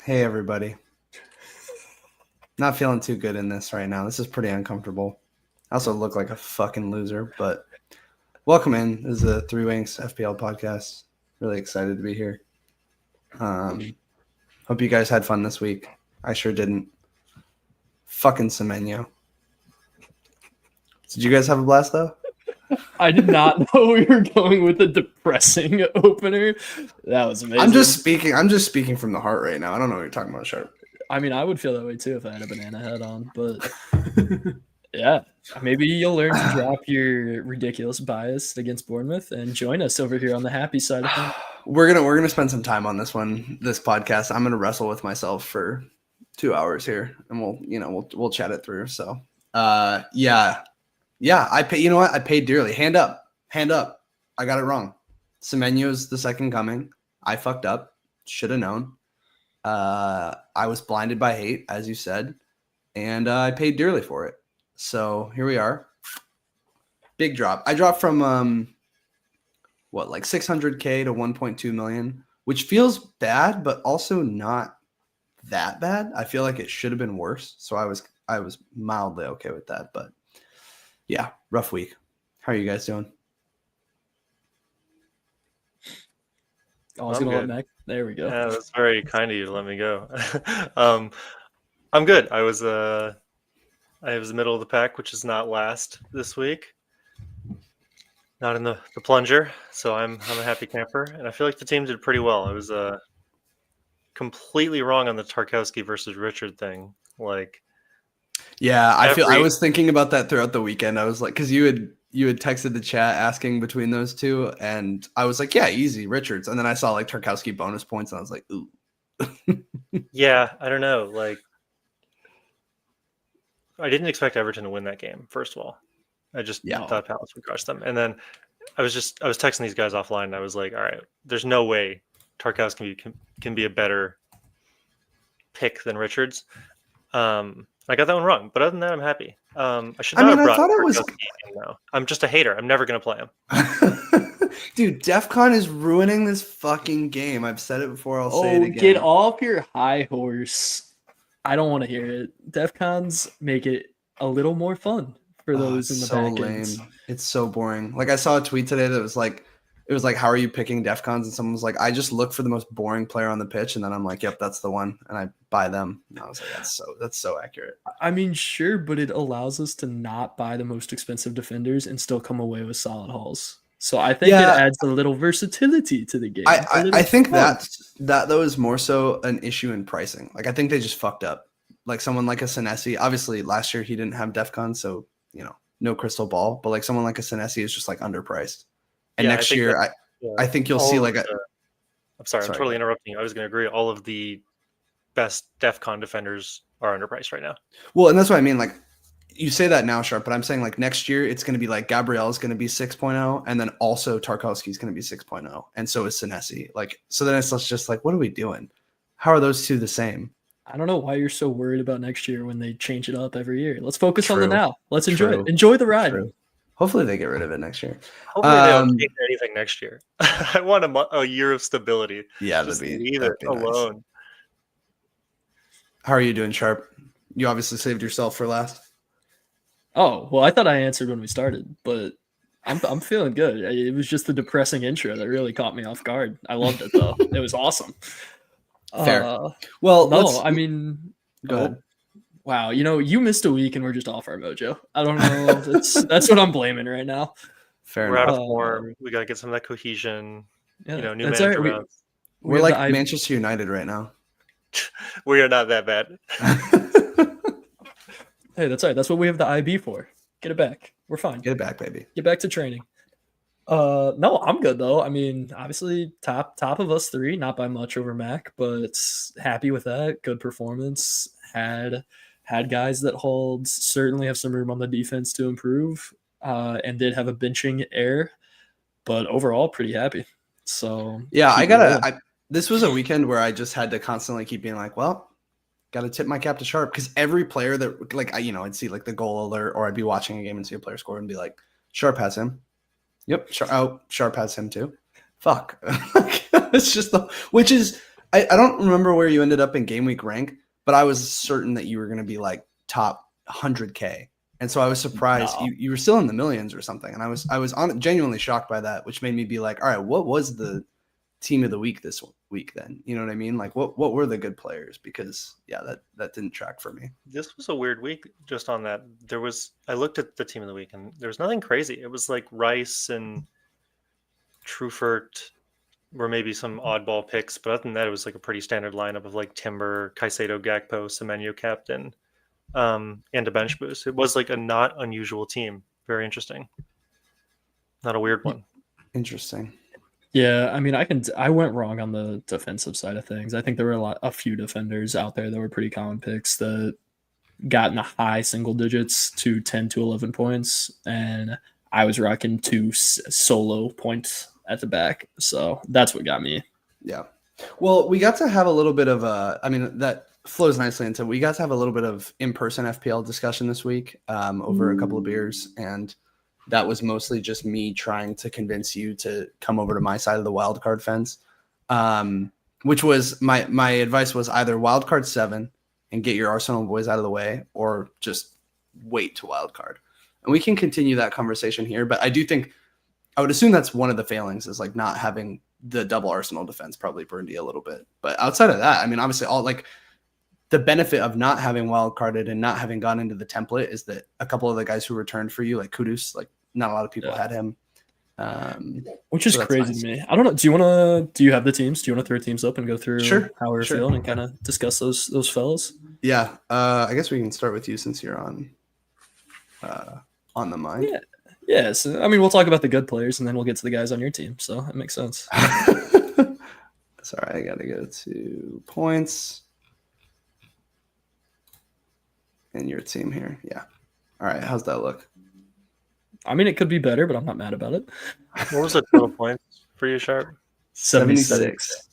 Hey, everybody. Not feeling too good in this right now. This is pretty uncomfortable. I also look like a fucking loser, but welcome in. This is the Three Wanks FPL podcast. Really excited to be here. Hope you guys had fun this week. I sure didn't. Fucking Semenyo. Did you guys have a blast, though? I did not know we were going with a depressing opener. That was amazing. I'm just speaking from the heart right now. I don't know what you're talking about, Sharpe. I mean, I would feel that way too if I had a banana head on, but yeah, maybe you'll learn to drop your ridiculous bias against Bournemouth and join us over here on the happy side of things. We're gonna spend some time on this podcast. I'm gonna wrestle with myself for 2 hours here, and we'll chat it through. So, yeah. I pay. You know what? I paid dearly. Hand up. I got it wrong. Semenyo's the second coming. I fucked up. Should have known. I was blinded by hate, as you said, and I paid dearly for it. So here we are. Big drop. I dropped from like 600K to 1.2 million, which feels bad, but also not that bad. I feel like it should have been worse. So I was mildly okay with that, but yeah, rough week. How are you guys doing? I was going to let Mack. There we go. Yeah, that's very kind of you to let me go. I'm good. I was the middle of the pack, which is not last this week. Not in the plunger, so I'm a happy camper, and I feel like the team did pretty well. I was completely wrong on the Tarkowski versus Richard thing. Yeah, I was thinking about that throughout the weekend. I was like, because you had texted the chat asking between those two, and I was like, yeah, easy, Richards. And then I saw like Tarkowski bonus points, and I was like, ooh. Yeah, I don't know. I didn't expect Everton to win that game, first of all. I just thought Palace would crush them. And then I was texting these guys offline, and I was like, all right, there's no way Tarkowski can be a better pick than Richards. I got that one wrong, but other than that, I'm happy. I thought it was. Now. I'm just a hater. I'm never gonna play him. Dude, DEFCON is ruining this fucking game. I've said it before. I'll say it again. Get off your high horse. I don't want to hear it. DEFCONs make it a little more fun for those in the back ends. It's so boring. Like I saw a tweet today that was like, it was like, how are you picking DEFCONs? And someone was like, I just look for the most boring player on the pitch, and then I'm like, yep, that's the one, and I buy them. And I was like, that's so accurate. I mean, sure, but it allows us to not buy the most expensive defenders and still come away with solid hauls. So I think it adds a little versatility to the game. I think that though is more so an issue in pricing. Like I think they just fucked up. Like someone like a Senesi, obviously last year he didn't have DEFCON, so no crystal ball. But like someone like a Senesi is just like underpriced. And next year, I think you'll see like a. I'm sorry, I'm totally interrupting you. I was going to agree. All of the best DEFCON defenders are underpriced right now. Well, and that's what I mean. Like you say that now, Sharpe, but I'm saying like next year it's going to be like Gabriel is going to be 6.0, and then also Tarkowski is going to be 6.0, and so is Senesi. Like so, then it's just like, what are we doing? How are those two the same? I don't know why you're so worried about next year when they change it up every year. Let's focus on the now. Let's enjoy it. Enjoy the ride. True. Hopefully they get rid of it next year. Hopefully they don't change anything next year. I want a year of stability. Yeah, just leave it alone. Nice. How are you doing, Sharpe? You obviously saved yourself for last. Oh, well, I thought I answered when we started, but I'm feeling good. It was just the depressing intro that really caught me off guard. I loved it though. It was awesome. Fair. Go ahead. Wow, you missed a week and we're just off our mojo. I don't know. That's what I'm blaming right now. Fair We're enough. out of form. We got to get some of that cohesion. Yeah, new manager rounds. We're like Manchester United right now. We are not that bad. Hey, that's all right. That's what we have the IB for. Get it back. We're fine. Get it back, baby. Get back to training. No, I'm good though. I mean, obviously top of us three, not by much over Mack, but happy with that. Good performance. Had guys that hold, certainly have some room on the defense to improve, and did have a benching error, but overall pretty happy. So yeah, this was a weekend where I just had to constantly keep being like, well, got to tip my cap to Sharpe, because every player that I'd see like the goal alert, or I'd be watching a game and see a player score and be like, Sharpe has him. Yep. Sharpe has him too. Fuck. It's just which is I don't remember where you ended up in game week rank, but I was certain that you were going to be like top 100K. And so I was surprised you were still in the millions or something. And I was genuinely shocked by that, which made me be like, all right, what was the team of the week this week then? You know what I mean? Like what were the good players? Because that didn't track for me. This was a weird week just on that. I looked at the team of the week and there was nothing crazy. It was like Rice and Truffert were maybe some oddball picks, but other than that, it was like a pretty standard lineup of like Timber, Caicedo, Gakpo, Semenyo captain, and a bench boost. It was like a not unusual team. Very interesting. Not a weird one. Interesting. Yeah, I mean, I went wrong on the defensive side of things. I think there were a few defenders out there that were pretty common picks that got in the high single digits to 10 to 11 points, and I was rocking 2 solo points at the back. So that's what got me. Yeah. Well, we got to have a little bit of that flows nicely into, we got to have a little bit of in-person FPL discussion this week over a couple of beers. And that was mostly just me trying to convince you to come over to my side of the wildcard fence, which was my advice was either wildcard 7 and get your Arsenal boys out of the way, or just wait to wildcard. And we can continue that conversation here. But I do think, I would assume that's one of the failings is like not having the double Arsenal defense probably burned you a little bit. But outside of that, I mean, obviously all like the benefit of not having wildcarded and not having gone into the template is that a couple of the guys who returned for you, like Kudus, like not a lot of people had him. Which is crazy to me. I don't know. Do you have the teams? Do you want to throw teams up and go through how we're feeling and kind of discuss those fellas? Yeah. I guess we can start with you since you're on the mind. Yeah. Yeah, so, I mean, we'll talk about the good players, and then we'll get to the guys on your team. So it makes sense. Sorry, I got to go to points. And your team here. Yeah. All right, how's that look? I mean, it could be better, but I'm not mad about it. What was the total points for you, Sharpe? 76.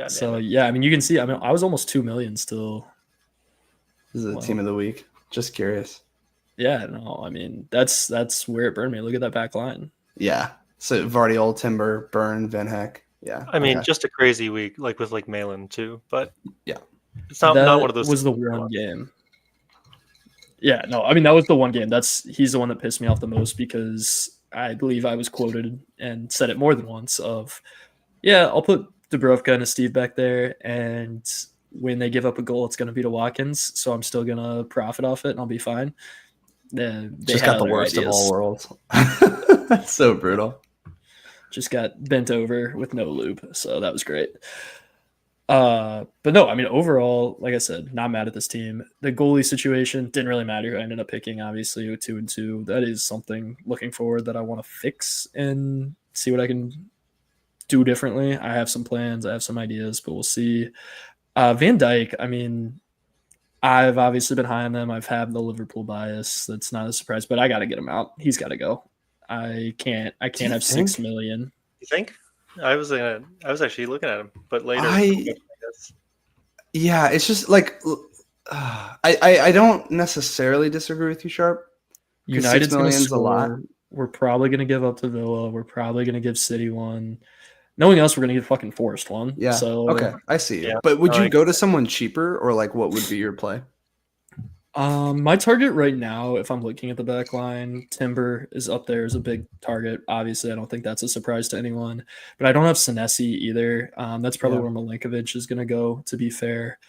So, yeah, I mean, you can see, I mean, I was almost 2 million still. This is a team of the week. Just curious. Yeah, no, I mean, that's where it burned me. Look at that back line. Yeah. So Vardy, Timber, Burn, Van Heck. Yeah. I mean, just a crazy week, like with like Malin too. But yeah, it's not one of those. Was the one game. Yeah, no, I mean, that was the one game. He's the one that pissed me off the most because I believe I was quoted and said it more than once of, yeah, I'll put Dubrovka and a Steve back there, and when they give up a goal, it's going to be to Watkins, so I'm still going to profit off it and I'll be fine. They just got the worst of all worlds. That's so brutal. Just got bent over with no lube, so that was great. But no, I mean, overall, like I said, not mad at this team. The goalie situation didn't really matter who I ended up picking, obviously, with 2-2. That is something looking forward that I want to fix and see what I can do differently. I have some plans, I have some ideas, but we'll see. Van Dijk, I mean, I've obviously been high on them. I've had the Liverpool bias. That's not a surprise, but I got to get him out. He's got to go. I can't have 6 million. You think? I was actually looking at him, but later. Yeah, it's just like I don't necessarily disagree with you, Sharpe. United's going to score a lot. We're probably going to give up to Villa. We're probably going to give City one. Knowing us, we're going to give fucking Forest one. Yeah. So okay, I see. Yeah. But would you go to someone cheaper, or like what would be your play? My target right now, if I'm looking at the back line, Timber is up there as a big target. Obviously, I don't think that's a surprise to anyone. But I don't have Senesi either. That's probably where Milinkovic is going to go, to be fair.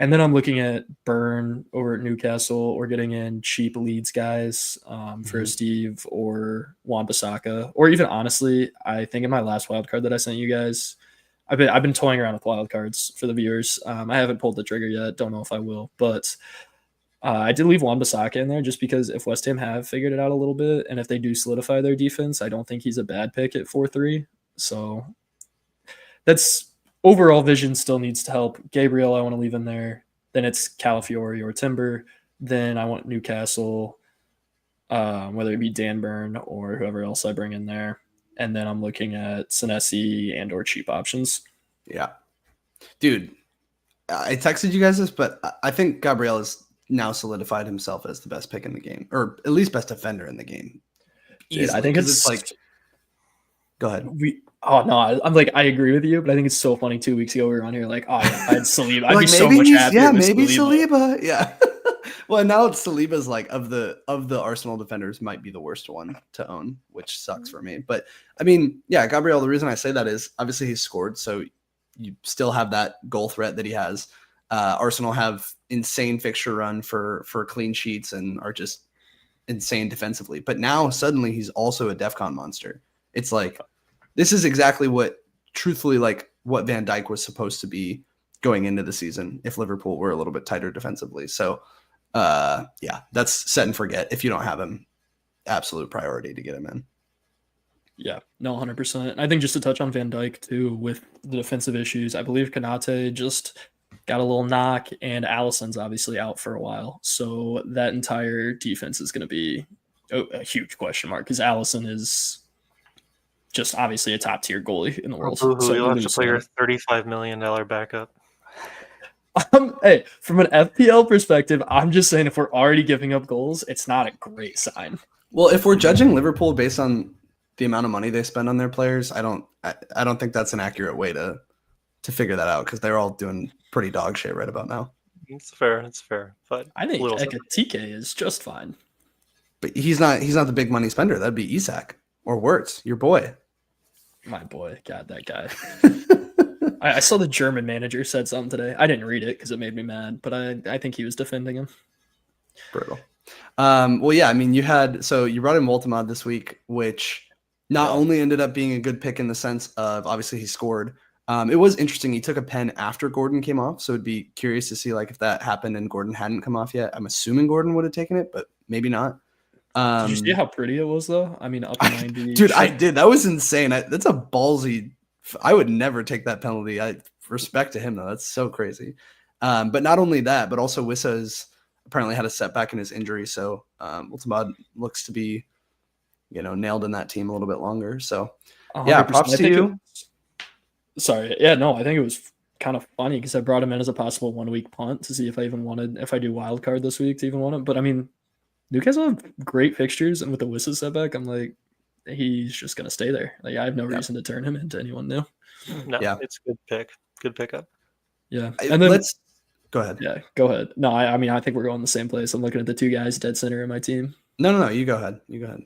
And then I'm looking at Burn over at Newcastle, or getting in cheap Leeds guys for Steve or Wan-Bissaka. Or even, honestly, I think in my last wildcard that I sent you guys, I've been toying around with wildcards for the viewers. I haven't pulled the trigger yet. Don't know if I will. But I did leave Wan-Bissaka in there just because if West Ham have figured it out a little bit, and if they do solidify their defense, I don't think he's a bad pick at 4-3. So that's... Overall vision still needs to help. Gabriel, I want to leave in there. Then it's Calafiori or Timber. Then I want Newcastle, whether it be Dan Burn or whoever else I bring in there. And then I'm looking at Senesi and or cheap options. Yeah. Dude, I texted you guys this, but I think Gabriel has now solidified himself as the best pick in the game, or at least best defender in the game. Dude, I think it's like... Go ahead. Oh no, I'm like I agree with you, but I think it's so funny. 2 weeks ago we were on here like, oh yeah, I had Saliba. I'd Like be so maybe much he's happier with maybe Saliba. Saliba. Yeah. Well, now it's Saliba's like of the Arsenal defenders might be the worst one to own, which sucks for me. But I mean, yeah, Gabriel, the reason I say that is obviously he's scored, so you still have that goal threat that he has. Arsenal have insane fixture run for clean sheets and are just insane defensively. But now suddenly he's also a DEFCON monster. It's like this is exactly what truthfully like what Van Dijk was supposed to be going into the season if Liverpool were a little bit tighter defensively. So yeah, that's set and forget. If you don't have him, absolute priority to get him in. Yeah, no, 100%. I think just to touch on Van Dijk too, with the defensive issues, I believe Konate just got a little knock, and Alisson's obviously out for a while. So that entire defense is going to be a huge question mark because Alisson is just obviously a top tier goalie in the world. So you'll have to play your $35 million backup. Hey, from an FPL perspective, I'm just saying if we're already giving up goals, it's not a great sign. Well, if we're judging Liverpool based on the amount of money they spend on their players, I don't think that's an accurate way to figure that out because they're all doing pretty dog shit right about now. It's fair. But I think Ekatike is just fine. But he's not the big money spender. That'd be Isak or Wirtz, your boy. My boy. God, that guy. I saw the German manager said something today. I didn't read it because it made me mad, but I think he was defending him. Brutal. Well, yeah, I mean, you brought in Woltemade this week, which not only ended up being a good pick in the sense of obviously he scored. It was interesting. He took a pen after Gordon came off, so it'd be curious to see like if that happened and Gordon hadn't come off yet. I'm assuming Gordon would have taken it, but maybe not. Did you see how pretty it was though? I mean, up 90. Dude, I did. That was insane. That's a ballsy. I would never take that penalty. I respect to him though. That's so crazy. But not only that, but also Wissa's apparently had a setback in his injury, so Woltemade looks to be, nailed in that team a little bit longer. So, yeah, props to you. Sorry. Yeah, no, I think it was kind of funny because I brought him in as a possible 1 week punt to see if I do wild card this week to even want him. But I mean, Newcastle have great fixtures, and with the Wissa setback, I'm like, he's just gonna stay there. Like I have no reason to turn him into anyone new. No, it's a good pick. Good pickup. Yeah. And then let's go ahead. Yeah, go ahead. No, I mean I think we're going the same place. I'm looking at the two guys dead center in my team. No, you go ahead.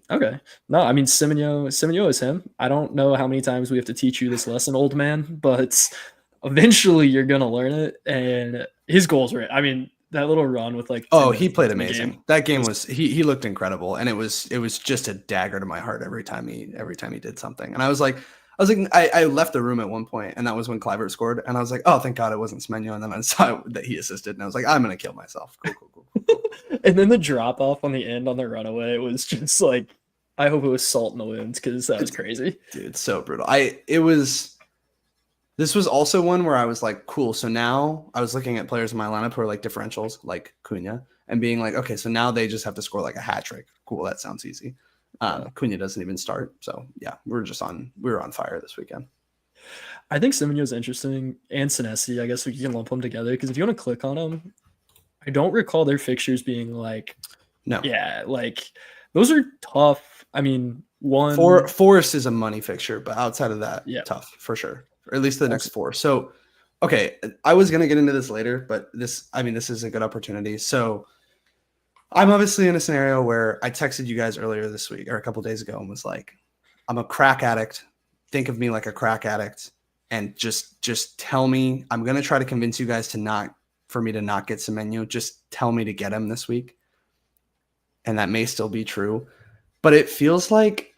Okay. No, I mean Semenyo is him. I don't know how many times we have to teach you this lesson, old man, but eventually you're gonna learn it. And his goals were, I mean, that little run with like he played amazing. That game was he looked incredible, and it was just a dagger to my heart every time he did something. And I was like I left the room at one point, and that was when Kluivert scored, and I was like, oh, thank God it wasn't Semenyo. And then I saw that he assisted, and I was like, I'm gonna kill myself. Cool. And then the drop off on the end on the runaway was just like, I hope it was salt in the wounds because that was crazy, dude. So brutal. This was also one where I was like, cool. So now I was looking at players in my lineup who are like differentials, like Cunha, and being like, okay, so now they just have to score like a hat trick. Cool, that sounds easy. Cunha doesn't even start. So yeah, we were on fire this weekend. I think Semenyo's interesting, and Senesi. I guess we can lump them together because if you want to click on them, I don't recall their fixtures being like, no, yeah, like those are tough. I mean, Forest is a money fixture, but outside of that, tough for sure. Or at least the next 4. So, okay, I was going to get into this later, but this is a good opportunity. So I'm obviously in a scenario where I texted you guys earlier this week or a couple days ago and was like, I'm a crack addict. Think of me like a crack addict and just tell me, I'm going to try to convince you guys for me to not get Semenyo. Just tell me to get him this week. And that may still be true, but it feels like,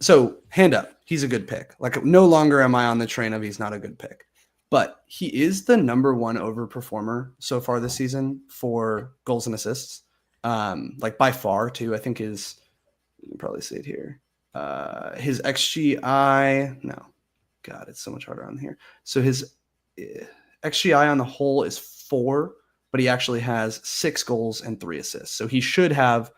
so hand up. He's a good pick. Like no longer am I on the train of he's not a good pick, but he is the number 1 overperformer so far this season for goals and assists. Like by far too. I think you can probably see it here. His XGI, no, God, it's so much harder on here. So his XGI on the whole is 4, but he actually has 6 goals and 3 assists. So he should have,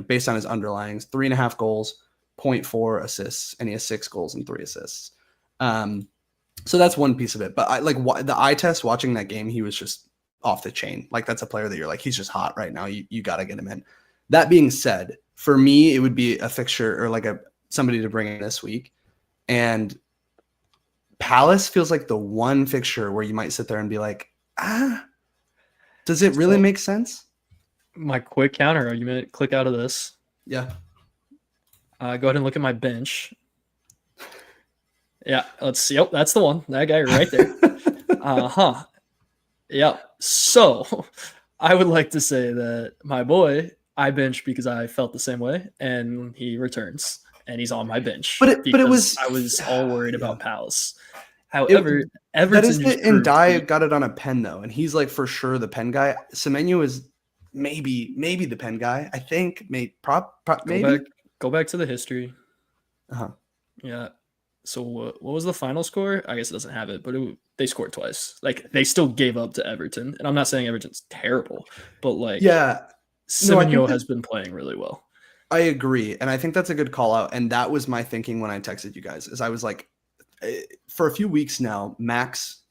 based on his underlyings, 3.5 goals, 0.4 assists, and he has 6 goals and 3 assists. So that's one piece of it. But the eye test watching that game, he was just off the chain. Like that's a player that you're like, he's just hot right now. You got to get him in. That being said, for me, it would be a fixture or like somebody to bring in this week. And Palace feels like the one fixture where you might sit there and be like, does it really make sense? My quick counter argument, click out of this. Yeah. Go ahead and look at my bench. Yeah, let's see. Oh, that's the one. That guy right there. Yeah. So I would like to say that my boy, I bench because I felt the same way, and he returns, and he's on my bench. But it was, I was all worried about Palace. However, Everton that is it, and Dye got it on a pen though, and he's like for sure the pen guy. Semenyo is maybe the pen guy. I think maybe. Go back to the history. Yeah. So what was the final score? I guess it doesn't have it, but they scored twice. Like they still gave up to Everton, and I'm not saying Everton's terrible, but like Semenyo has been playing really well. I agree, and I think that's a good call out. And that was my thinking when I texted you guys, is I was like, for a few weeks now, Mack's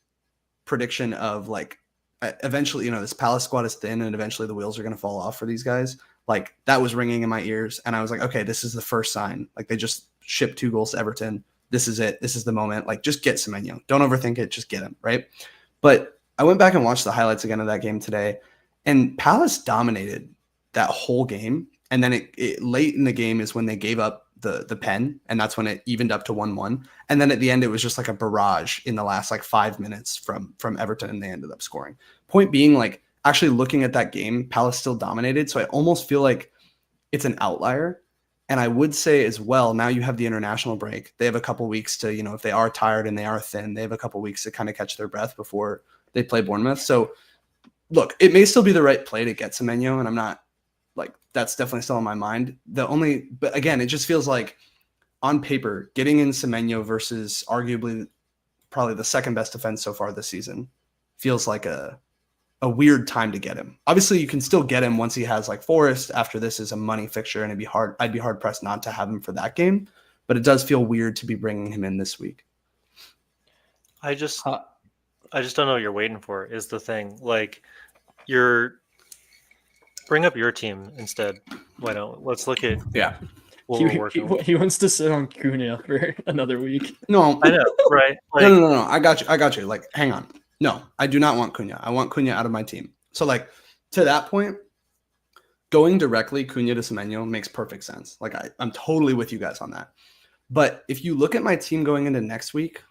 prediction of like eventually, this Palace squad is thin, and eventually the wheels are going to fall off for these guys. Like that was ringing in my ears, and I was like, okay, this is the first sign. Like they just shipped 2 goals to Everton. This is it. This is the moment. Like, just get Semenyo. Don't overthink it. Just get him, right? But I went back and watched the highlights again of that game today, and Palace dominated that whole game. And then it late in the game is when they gave up the pen, and that's when it evened up to 1-1. And then at the end, it was just like a barrage in the last like 5 minutes from Everton, and they ended up scoring. Point being, like, actually looking at that game, Palace still dominated. So I almost feel like it's an outlier. And I would say as well, now you have the international break. They have a couple weeks to, if they are tired and they are thin, they have a couple weeks to kind of catch their breath before they play Bournemouth. So look, it may still be the right play to get Semenyo, and I'm not like, that's definitely still on my mind. But again, it just feels like on paper, getting in Semenyo versus arguably probably the second best defense so far this season feels like a weird time to get him. Obviously, you can still get him once he has like Forest. After this is a money fixture, and I'd be hard pressed not to have him for that game. But it does feel weird to be bringing him in this week. I just don't know what you're waiting for is the thing. Like, bring up your team instead. Why don't let's look at he wants to sit on Cunha for another week. No, I know, right? Like, no. I got you. Like, hang on. No, I do not want Cunha. I want Cunha out of my team. So, like, to that point, going directly Cunha to Semenyo makes perfect sense. Like, I'm totally with you guys on that. But if you look at my team going into next week,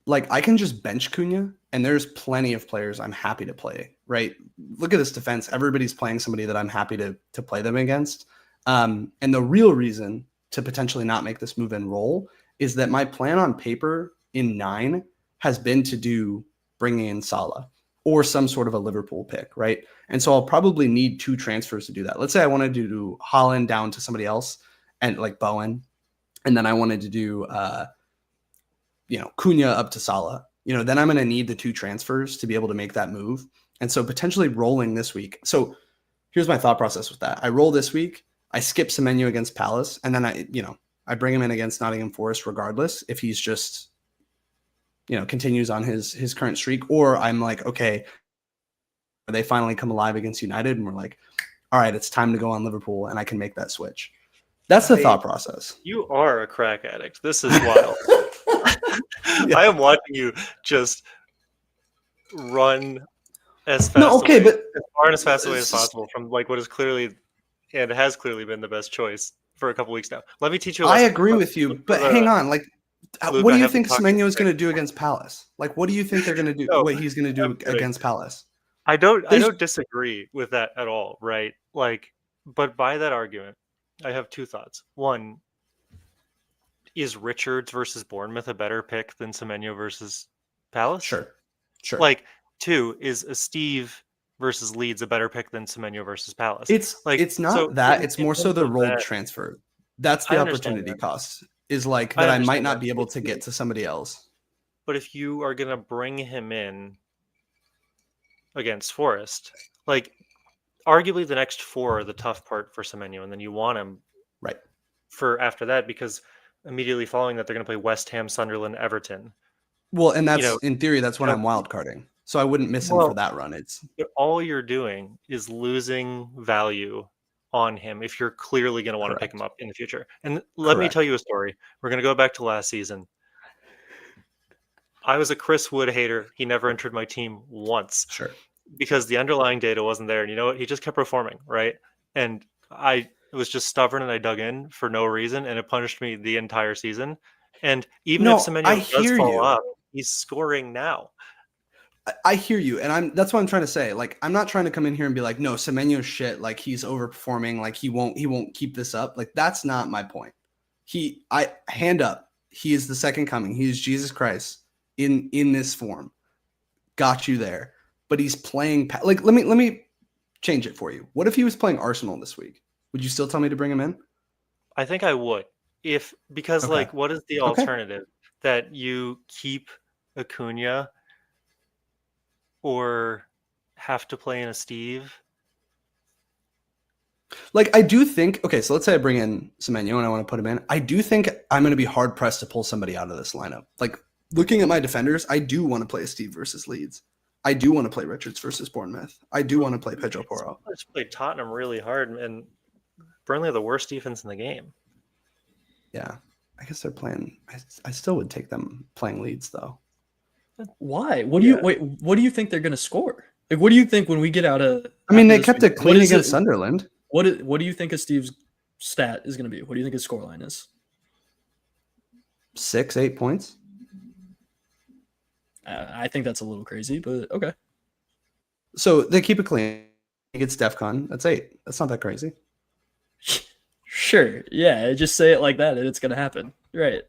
like, I can just bench Cunha, and there's plenty of players I'm happy to play, right? Look at this defense. Everybody's playing somebody that I'm happy to play them against. And the real reason to potentially not make this move and roll is that my plan on paper in 9 has been to do bringing in Salah or some sort of a Liverpool pick, right? And so I'll probably need 2 transfers to do that. Let's say I wanted to do Haaland down to somebody else, and like Bowen, and then I wanted to do Cunha up to Salah. Then I'm going to need the 2 transfers to be able to make that move. And so potentially rolling this week. So here's my thought process with that. I roll this week, I skip Semenyo against Palace, and then I bring him in against Nottingham Forest regardless if he's just continues on his current streak, or I'm like, okay, they finally come alive against United, and we're like, all right, it's time to go on Liverpool, and I can make that switch. That's the thought process. You are a crack addict. This is wild. Yeah. I am watching you just run as fast as fast away as possible from like what is clearly and has clearly been the best choice for a couple weeks now. Let me teach you a lesson. I agree with you, but hang on, like, Luke, what do you think Semenyo is going to do against Palace? Like, what do you think they're going to do? What he's going to do against Palace? I don't disagree with that at all, right? Like, but by that argument, I have 2 thoughts. One, is Richards versus Bournemouth a better pick than Semenyo versus Palace? Sure. Like, 2, is a Steve versus Leeds a better pick than Semenyo versus Palace? It's not that. It's more so the rolled transfer. That's the opportunity cost. Is like that I might not be able to get to somebody else. But if you are going to bring him in against Forest, like, arguably the next 4 are the tough part for Semenyo, and then you want him right for after that, because immediately following that they're going to play West Ham, Sunderland, Everton. Well, and that's in theory that's when I'm wild carding, so I wouldn't miss him for that run. It's all you're doing is losing value on him if you're clearly going to want to pick him up in the future. And let me Correct. tell you a story. We're going to go back to last season. I was a Chris Wood hater. He never entered my team once. Sure. Because the underlying data wasn't there. And you know what? He just kept performing, right? And I was just stubborn and I dug in for no reason, and it punished me the entire season. And even if Semenyo does fall off, he's scoring now. I hear you, and that's what I'm trying to say. Like, I'm not trying to come in here and be like, no, Semenyo's shit, like he's overperforming, like he won't keep this up. Like, that's not my point. Hand up, he is the second coming. He is Jesus Christ in this form. Got you there. But he's playing like let me change it for you. What if he was playing Arsenal this week? Would you still tell me to bring him in? I think I would. Because okay. Like, what is the alternative? That you keep Acuna or have to play in a Steve? Like, I do think, okay, so let's say I bring in Semenyo and I want to put him in. I do think I'm going to be hard pressed to pull somebody out of this lineup. Like, looking at my defenders, I do want to play Steve versus Leeds. I do want to play Richards versus Bournemouth. I do want to play Pedro Porro. I just played Tottenham really hard, and Burnley are the worst defense in the game. Yeah, I guess they're playing. I still would take them playing Leeds, though. Why? What do you think they're going to score? Like, what do you think when we get out of? I mean, they kept it clean against Sunderland. What do you think of Steve's stat is going to be? What do you think his scoreline is? 6-8 points. I think that's a little crazy, but okay. So they keep it clean against DEFCON. That's 8. That's not that crazy. Sure. Yeah. Just say it like that and it's going to happen. Right.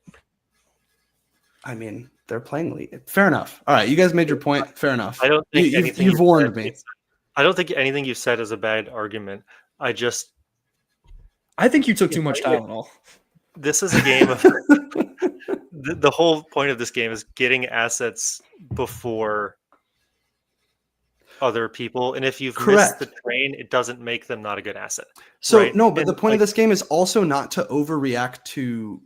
I mean, they're playing league. Fair enough. All right. You guys made your point. Fair enough. I don't think anything you've warned me. I don't think anything you said is a bad argument. I think you took too much Tylenol. This is a game of the whole point of this game is getting assets before other people, and if you've missed the train, it doesn't make them not a good asset. So right? No, but the point of this game is also not to overreact to,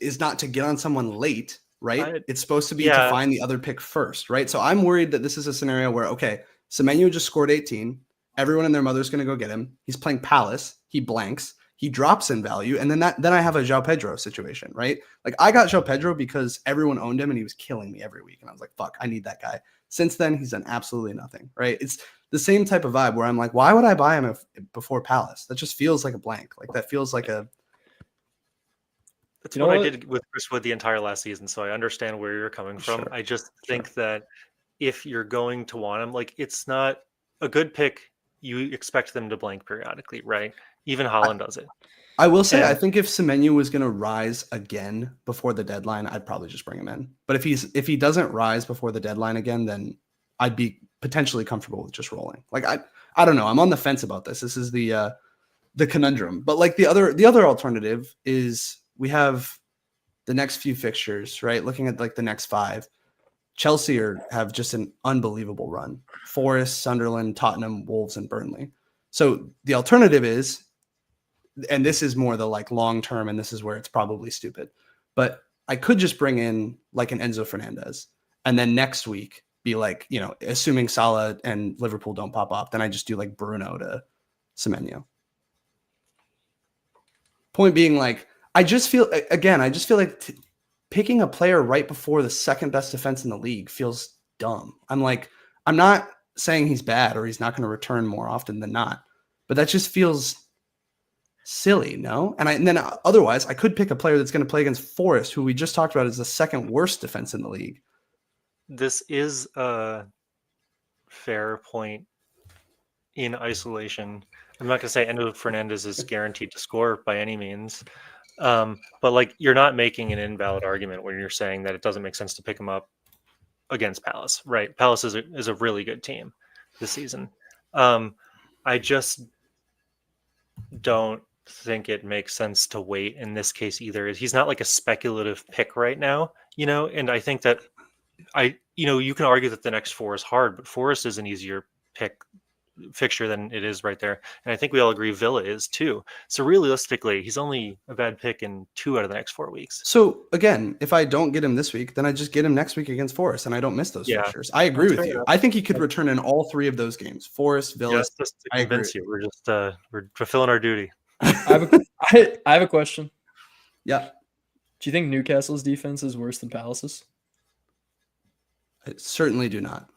is not to get on someone late, right? It's supposed to be to find the other pick first, right? So I'm worried that this is a scenario where, okay, Semenyo just scored 18. Everyone and their mother's going to go get him. He's playing Palace. He blanks. He drops in value, and then I have a Joao Pedro situation, right? Like, I got Joao Pedro because everyone owned him and he was killing me every week, and I was like, fuck, I need that guy. Since then, he's done absolutely nothing, right? It's the same type of vibe where I'm like, why would I buy him before Palace? That just feels like a blank. Like, that feels like a... That's what I did with Chris Wood the entire last season, so I understand where you're coming from. Sure. I just think that if you're going to want him, like, it's not a good pick. You expect them to blank periodically, right? Even Haaland does it. I will say, I think if Semenyo was going to rise again before the deadline, I'd probably just bring him in. But if he doesn't rise before the deadline again, then I'd be potentially comfortable with just rolling. Like, I don't know. I'm on the fence about this. This is the conundrum. But like the other alternative is we have the next few fixtures, right? Looking at like the next 5, Chelsea have just an unbelievable run. Forest, Sunderland, Tottenham, Wolves, and Burnley. So the alternative is, and this is more the like long term, and this is where it's probably stupid, but I could just bring in like an Enzo Fernandez, and then next week be like, assuming Salah and Liverpool don't pop up, then I just do like Bruno to Semenyo. Point being, like, I just feel like picking a player right before the second best defense in the league feels dumb. I'm not saying he's bad or he's not going to return more often than not, but that just feels silly, no? And then otherwise, I could pick a player that's going to play against Forest, who we just talked about is the second worst defense in the league. This is a fair point in isolation. I'm not going to say Enzo Fernandez is guaranteed to score by any means, but like, you're not making an invalid argument when you're saying that it doesn't make sense to pick him up against Palace, right? Palace is a really good team this season. I just don't think it makes sense to wait in this case either. He's not like a speculative pick right now, and I think that you can argue that the next 4 is hard, but Forest is an easier pick fixture, then it is right there. And I think we all agree Villa is too. So realistically, he's only a bad pick in 2 out of the next 4 weeks. So again, if I don't get him this week, then I just get him next week against Forest, and I don't miss those fixtures. I agree with you. Enough. I think he could return in all 3 of those games: Forest, Villa. Yes, just to convince you, we're just we're fulfilling our duty. I have a question. Yeah. Do you think Newcastle's defense is worse than Palace's? I certainly do not.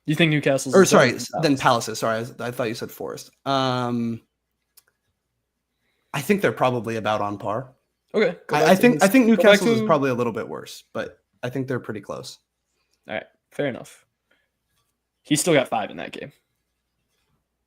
Do you think Newcastle's than Palace's? Sorry, I thought you said Forest. I think they're probably about on par. Okay. I think Newcastle's is probably a little bit worse, but I think they're pretty close. All right, fair enough. He still got 5 in that game.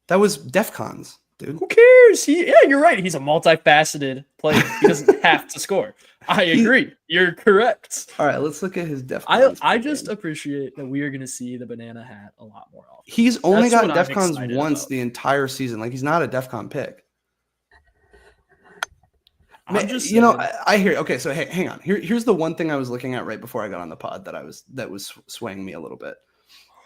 That was DEFCONs, dude. Who cares? You're right. He's a multifaceted player. He doesn't have to score. I agree. You're correct. All right, let's look at his DEFCONs. I just appreciate that we are going to see the banana hat a lot more often. He's only gotten DEFCONs once the entire season. Like, he's not a DEFCON pick. I hear. Okay, so hey, hang on. Here's the one thing I was looking at right before I got on the pod that was swaying me a little bit.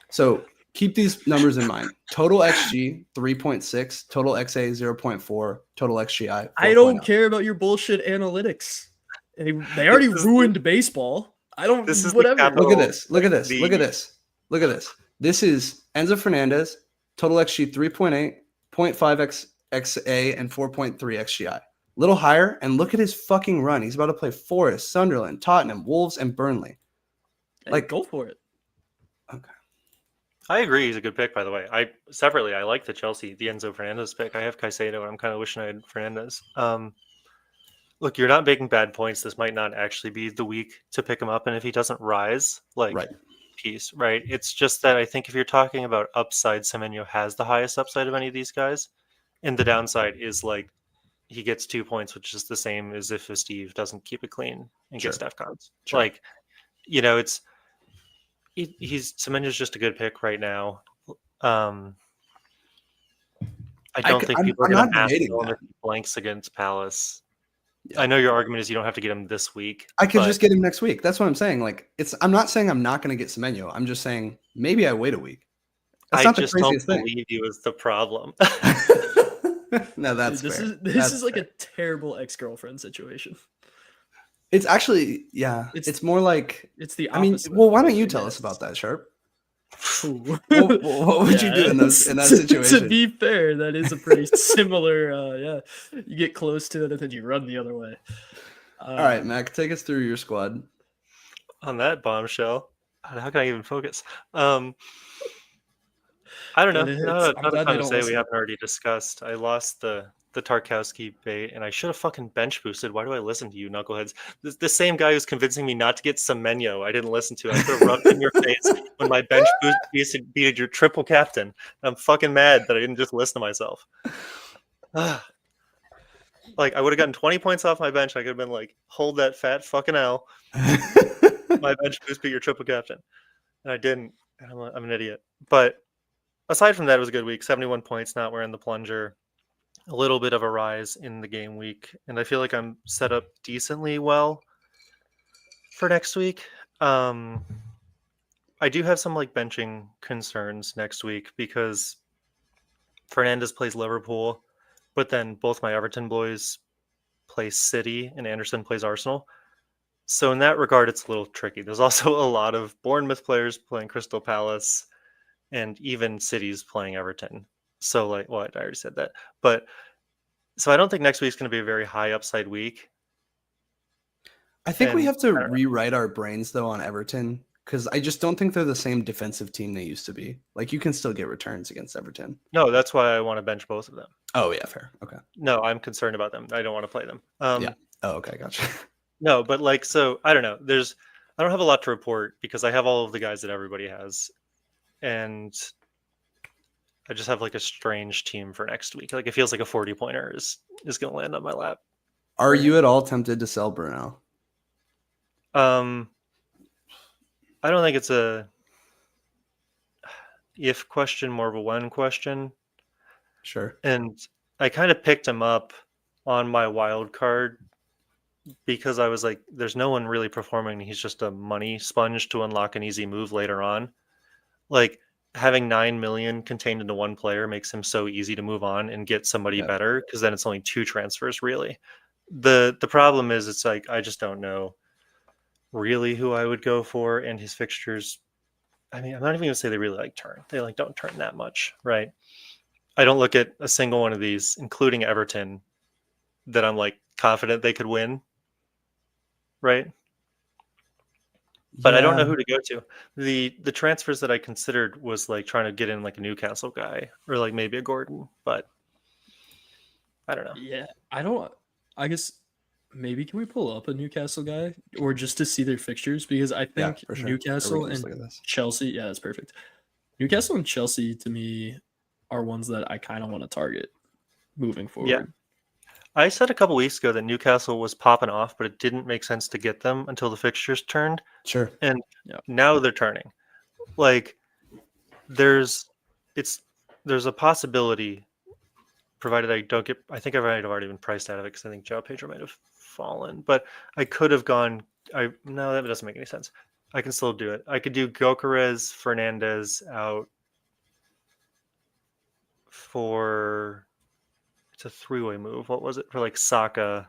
So keep these numbers in mind. Total XG 3.6, total XA 0.4, total XGI 4.0. I don't care about your bullshit analytics. They already ruined baseball. I don't. This is whatever. Look at this. Look at this. Look at this. Look at this. This is Enzo Fernandez. Total XG 3.8, 0.5 XA, and 4.3 XGI. Little higher, and look at his fucking run. He's about to play Forest, Sunderland, Tottenham, Wolves, and Burnley. Like, go for it. Okay. I agree. He's a good pick, by the way. I like the Enzo Fernandez pick. I have Caicedo, and I'm kind of wishing I had Fernandez. Look, you're not making bad points. This might not actually be the week to pick him up, and if he doesn't rise, peace, right? It's just that I think if you're talking about upside, Semenyo has the highest upside of any of these guys, and the downside is like he gets 2 points, which is the same as if Steve doesn't keep it clean and gets DEFCONs. Sure. Like, Semenyo's just a good pick right now. I don't think people are going to ask him if he blanks against Palace. Yeah. I know your argument is you don't have to get him this week. I could just get him next week. That's what I'm saying. Like, I'm not saying I'm not going to get Semenyo. I'm just saying maybe I wait a week. That's not the craziest thing. I just don't believe you is the problem. No, that's this fair. This is like a terrible ex-girlfriend situation. It's actually, yeah. It's more like it's the opposite. Why don't you tell us about that, Sharpe? What would you do in that situation? To be fair, that is a pretty similar. You get close to it and then you run the other way. All right, Mack, take us through your squad. On that bombshell, how can I even focus? I don't know. Not a ton to say we haven't already discussed. I lost the Tarkowski bait, and I should have fucking bench boosted. Why do I listen to you, knuckleheads? The same guy who's convincing me not to get Semenyo, I didn't listen to. I could have rubbed in your face when my bench boost beat your triple captain. I'm fucking mad that I didn't just listen to myself. Like, I would have gotten 20 points off my bench. I could have been like, hold that fat fucking L. My bench boost beat your triple captain. And I didn't. I'm an idiot. But aside from that, it was a good week. 71 points, not wearing the plunger. A little bit of a rise in the game week. And I feel like I'm set up decently well for next week. I do have some like benching concerns next week because Fernandez plays Liverpool, but then both my Everton boys play City and Anderson plays Arsenal. So in that regard, it's a little tricky. There's also a lot of Bournemouth players playing Crystal Palace and even City's playing Everton. So like, well, I already said that. But so I don't think next week's going to be a very high upside week. I think we have to rewrite our brains though on Everton because I just don't think they're the same defensive team they used to be. Like, you can still get returns against Everton. No, that's why I want to bench both of them. Oh yeah, fair. Okay. No, I'm concerned about them. I don't want to play them. Yeah. Oh, okay, gotcha. No, but like, so I don't know. I don't have a lot to report because I have all of the guys that everybody has, and I just have like a strange team for next week. Like, it feels like a 40-pointer is going to land on my lap. Are you at all tempted to sell Bruno? I don't think it's a if question, more of a when question. Sure. And I kind of picked him up on my wild card because I was like, there's no one really performing. He's just a money sponge to unlock an easy move later on. Like, having 9 million contained into one player makes him so easy to move on and get somebody better, because then it's only 2 transfers really. The problem is it's like I just don't know really who I would go for, and his fixtures. I mean, I'm not even gonna say they really like turn. They like don't turn that much, right? I don't look at a single one of these, including Everton, that I'm like confident they could win, right? But I don't know who to go to. The transfers that I considered was like trying to get in like a Newcastle guy or like maybe a Gordon, but I don't know. Yeah, I guess maybe can we pull up a Newcastle guy or just to see their fixtures, because I think for sure. Newcastle and Chelsea. Yeah, that's perfect. Newcastle and Chelsea to me are ones that I kind of want to target moving forward. Yeah. I said a couple weeks ago that Newcastle was popping off, but it didn't make sense to get them until the fixtures turned. Sure. And now they're turning. Like there's a possibility, provided I don't get. I think I might have already been priced out of it because I think Joao Pedro might have fallen. But I could have gone. No, that doesn't make any sense. I can still do it. I could do Gyökeres, Fernandez out for. It's a 3-way move. What was it for? Like Saka.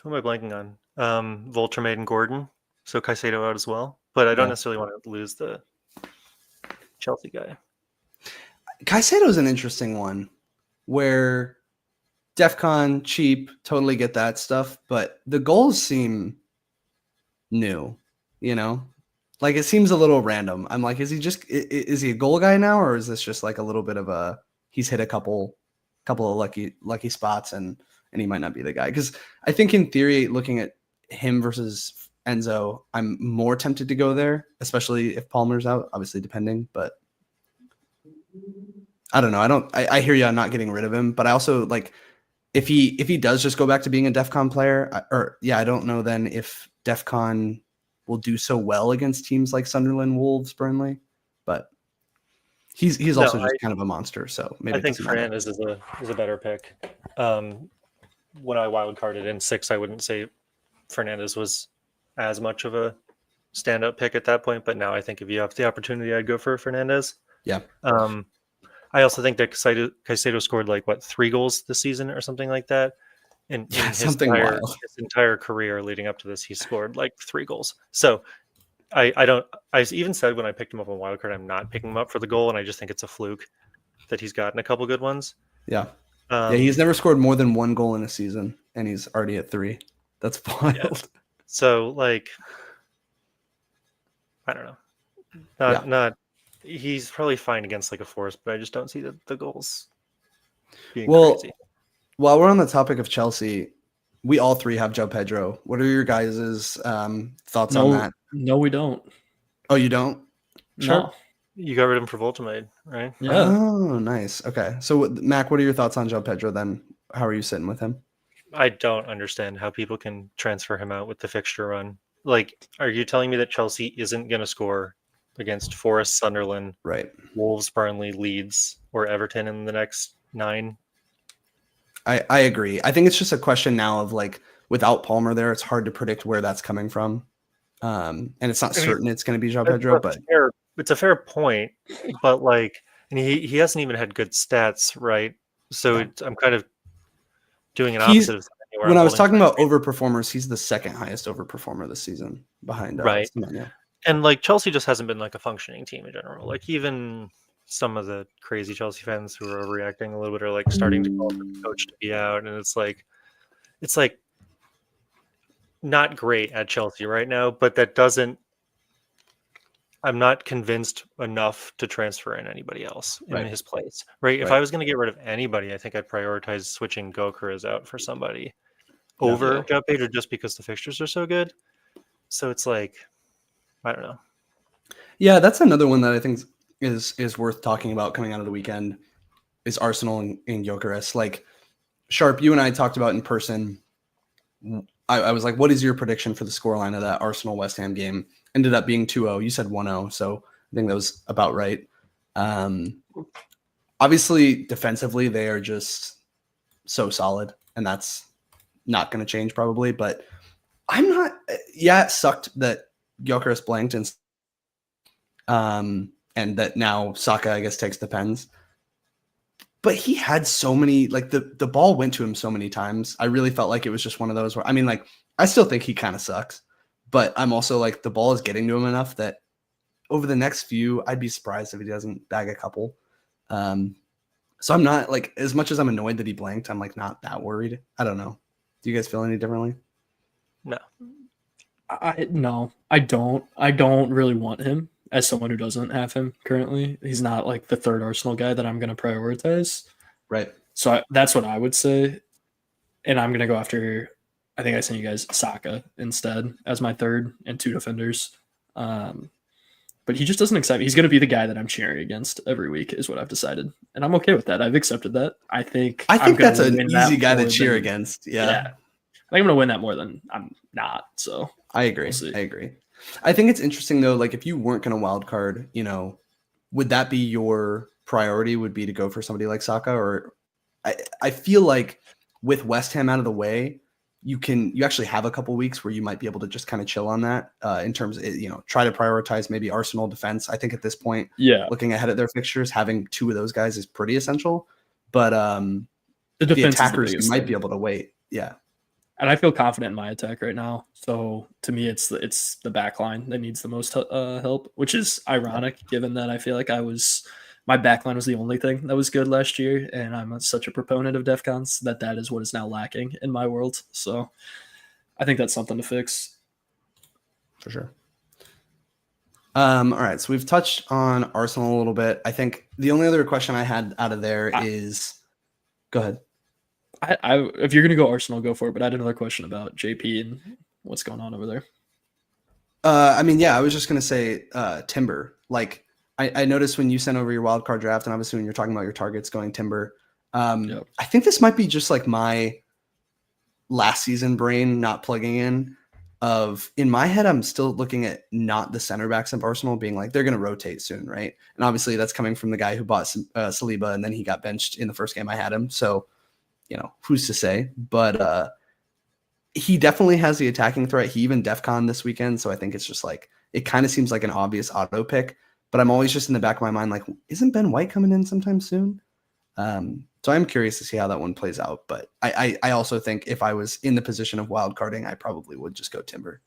Who am I blanking on? Voltermaid and Gordon. So Caicedo out as well. But I don't necessarily want to lose the Chelsea guy. Caicedo is an interesting one where DEFCON, cheap, totally get that stuff, but the goals seem new, you know? Like it seems a little random. I'm like, is he a goal guy now, or is this just like a little bit of he's hit a couple of lucky spots and he might not be the guy? Because I think in theory, looking at him versus Enzo, I'm more tempted to go there, especially if Palmer's out, obviously depending, but I don't know. I hear you on not getting rid of him, but I also like if he does just go back to being a DEFCON player, I don't know then if DEFCON will do so well against teams like Sunderland, Wolves, Burnley, but he's also just kind of a monster. So maybe I think Fernandez is a better pick. When I wildcarded in 6, I wouldn't say Fernandez was as much of a standout pick at that point, but now I think if you have the opportunity, I'd go for Fernandez. Yeah. I also think that Caicedo scored 3 goals this season or something like that. In his entire career leading up to this, he scored 3 goals. So I even said when I picked him up on wildcard, I'm not picking him up for the goal, and I just think it's a fluke that he's gotten a couple good ones. Yeah. He's never scored more than 1 goal in a season, and he's already at 3. That's wild. Yeah. So I don't know. Not he's probably fine against a Forest, but I just don't see the goals being crazy. While we're on the topic of Chelsea, we all 3 have Joao Pedro. What are your guys' thoughts on that? No, we don't. Oh, you don't? Sure. No. You got rid of him for Voltermaid, right? Yeah. Oh, nice. Okay. So, Mac, what are your thoughts on Joao Pedro then? How are you sitting with him? I don't understand how people can transfer him out with the fixture run. Are you telling me that Chelsea isn't going to score against Forest, Sunderland, right, Wolves, Burnley, Leeds, or Everton in the next 9? I agree. I think it's just a question now of without Palmer there, it's hard to predict where that's coming from. And it's not certain it's going to be Joao Pedro, but it's a fair point. But and he hasn't even had good stats, right? So I'm kind of doing an opposite of when I was talking about overperformers, he's the second highest overperformer this season behind right. Semenyo. And Chelsea just hasn't been a functioning team in general. Even some of the crazy Chelsea fans who are overreacting a little bit are starting to call for the coach to be out, and it's not great at Chelsea right now. But that doesn't. I'm not convinced enough to transfer in anybody else in his place. Right? If I was going to get rid of anybody, I think I'd prioritize switching Gyökeres out for somebody over Joao Pedro just because the fixtures are so good. So it's I don't know. Yeah, that's another one that I think is worth talking about coming out of the weekend is Arsenal and Gyökeres. Sharpe, you and I talked about in person. I was like, what is your prediction for the scoreline of that Arsenal-West Ham game? Ended up being 2-0. You said 1-0, so I think that was about right. Obviously, defensively, they are just so solid, and that's not going to change probably. But I'm not – it sucked that Gyökeres blanked and and that now Saka, I guess, takes the pens. But he had so many, like the ball went to him so many times. I really felt like it was just one of those where, I mean, like, I still think he kind of sucks, but I'm also like, the ball is getting to him enough that over the next few, I'd be surprised if he doesn't bag a couple. So I'm not, like, as much as I'm annoyed that he blanked, I'm like not that worried. I don't know. Do you guys feel any differently? No. No, I don't. I don't really want him as someone who doesn't have him currently. He's not like the third Arsenal guy that I'm going to prioritize. Right. So that's what I would say. And I'm going to go after, I think I sent you guys Saka instead as my third and 2 defenders. But he just doesn't excite me. He's going to be the guy that I'm cheering against every week is what I've decided. And I'm okay with that. I've accepted that. I think that's an easy guy to cheer against. Yeah. I think I'm going to win that more than I'm not. So I agree. I agree. I think it's interesting though. Like if you weren't going to wild card, would that be your priority? Would be to go for somebody like Saka? Or I feel like with West Ham out of the way, you actually have a couple weeks where you might be able to just kind of chill on that in terms of, try to prioritize maybe Arsenal defense. I think at this point, looking ahead at their fixtures, having 2 of those guys is pretty essential. But the attackers, you might be able to wait. Yeah. And I feel confident in my attack right now. So to me, it's the back line that needs the most help, which is ironic given that I feel like my back line was the only thing that was good last year. And I'm such a proponent of DEFCONs that is what is now lacking in my world. So I think that's something to fix. For sure. All right. So we've touched on Arsenal a little bit. I think the only other question I had out of there is, go ahead. If you're going to go Arsenal, go for it. But I had another question about JP and what's going on over there. I mean, yeah, I was just going to say Timber. Like, I noticed when you sent over your wildcard draft, and obviously when you're talking about your targets going Timber, I think this might be just like my last season brain not plugging in. In my head, I'm still looking at not the center backs of Arsenal being like, they're going to rotate soon, right? And obviously that's coming from the guy who bought Saliba, and then he got benched in the first game I had him. So, who's to say? But he definitely has the attacking threat. He even DEFCON this weekend. So I think it's just like, it kind of seems like an obvious auto pick. But I'm always just in the back of my mind, like, isn't Ben White coming in sometime soon? So I'm curious to see how that one plays out. But I also think if I was in the position of wild carding, I probably would just go Timber.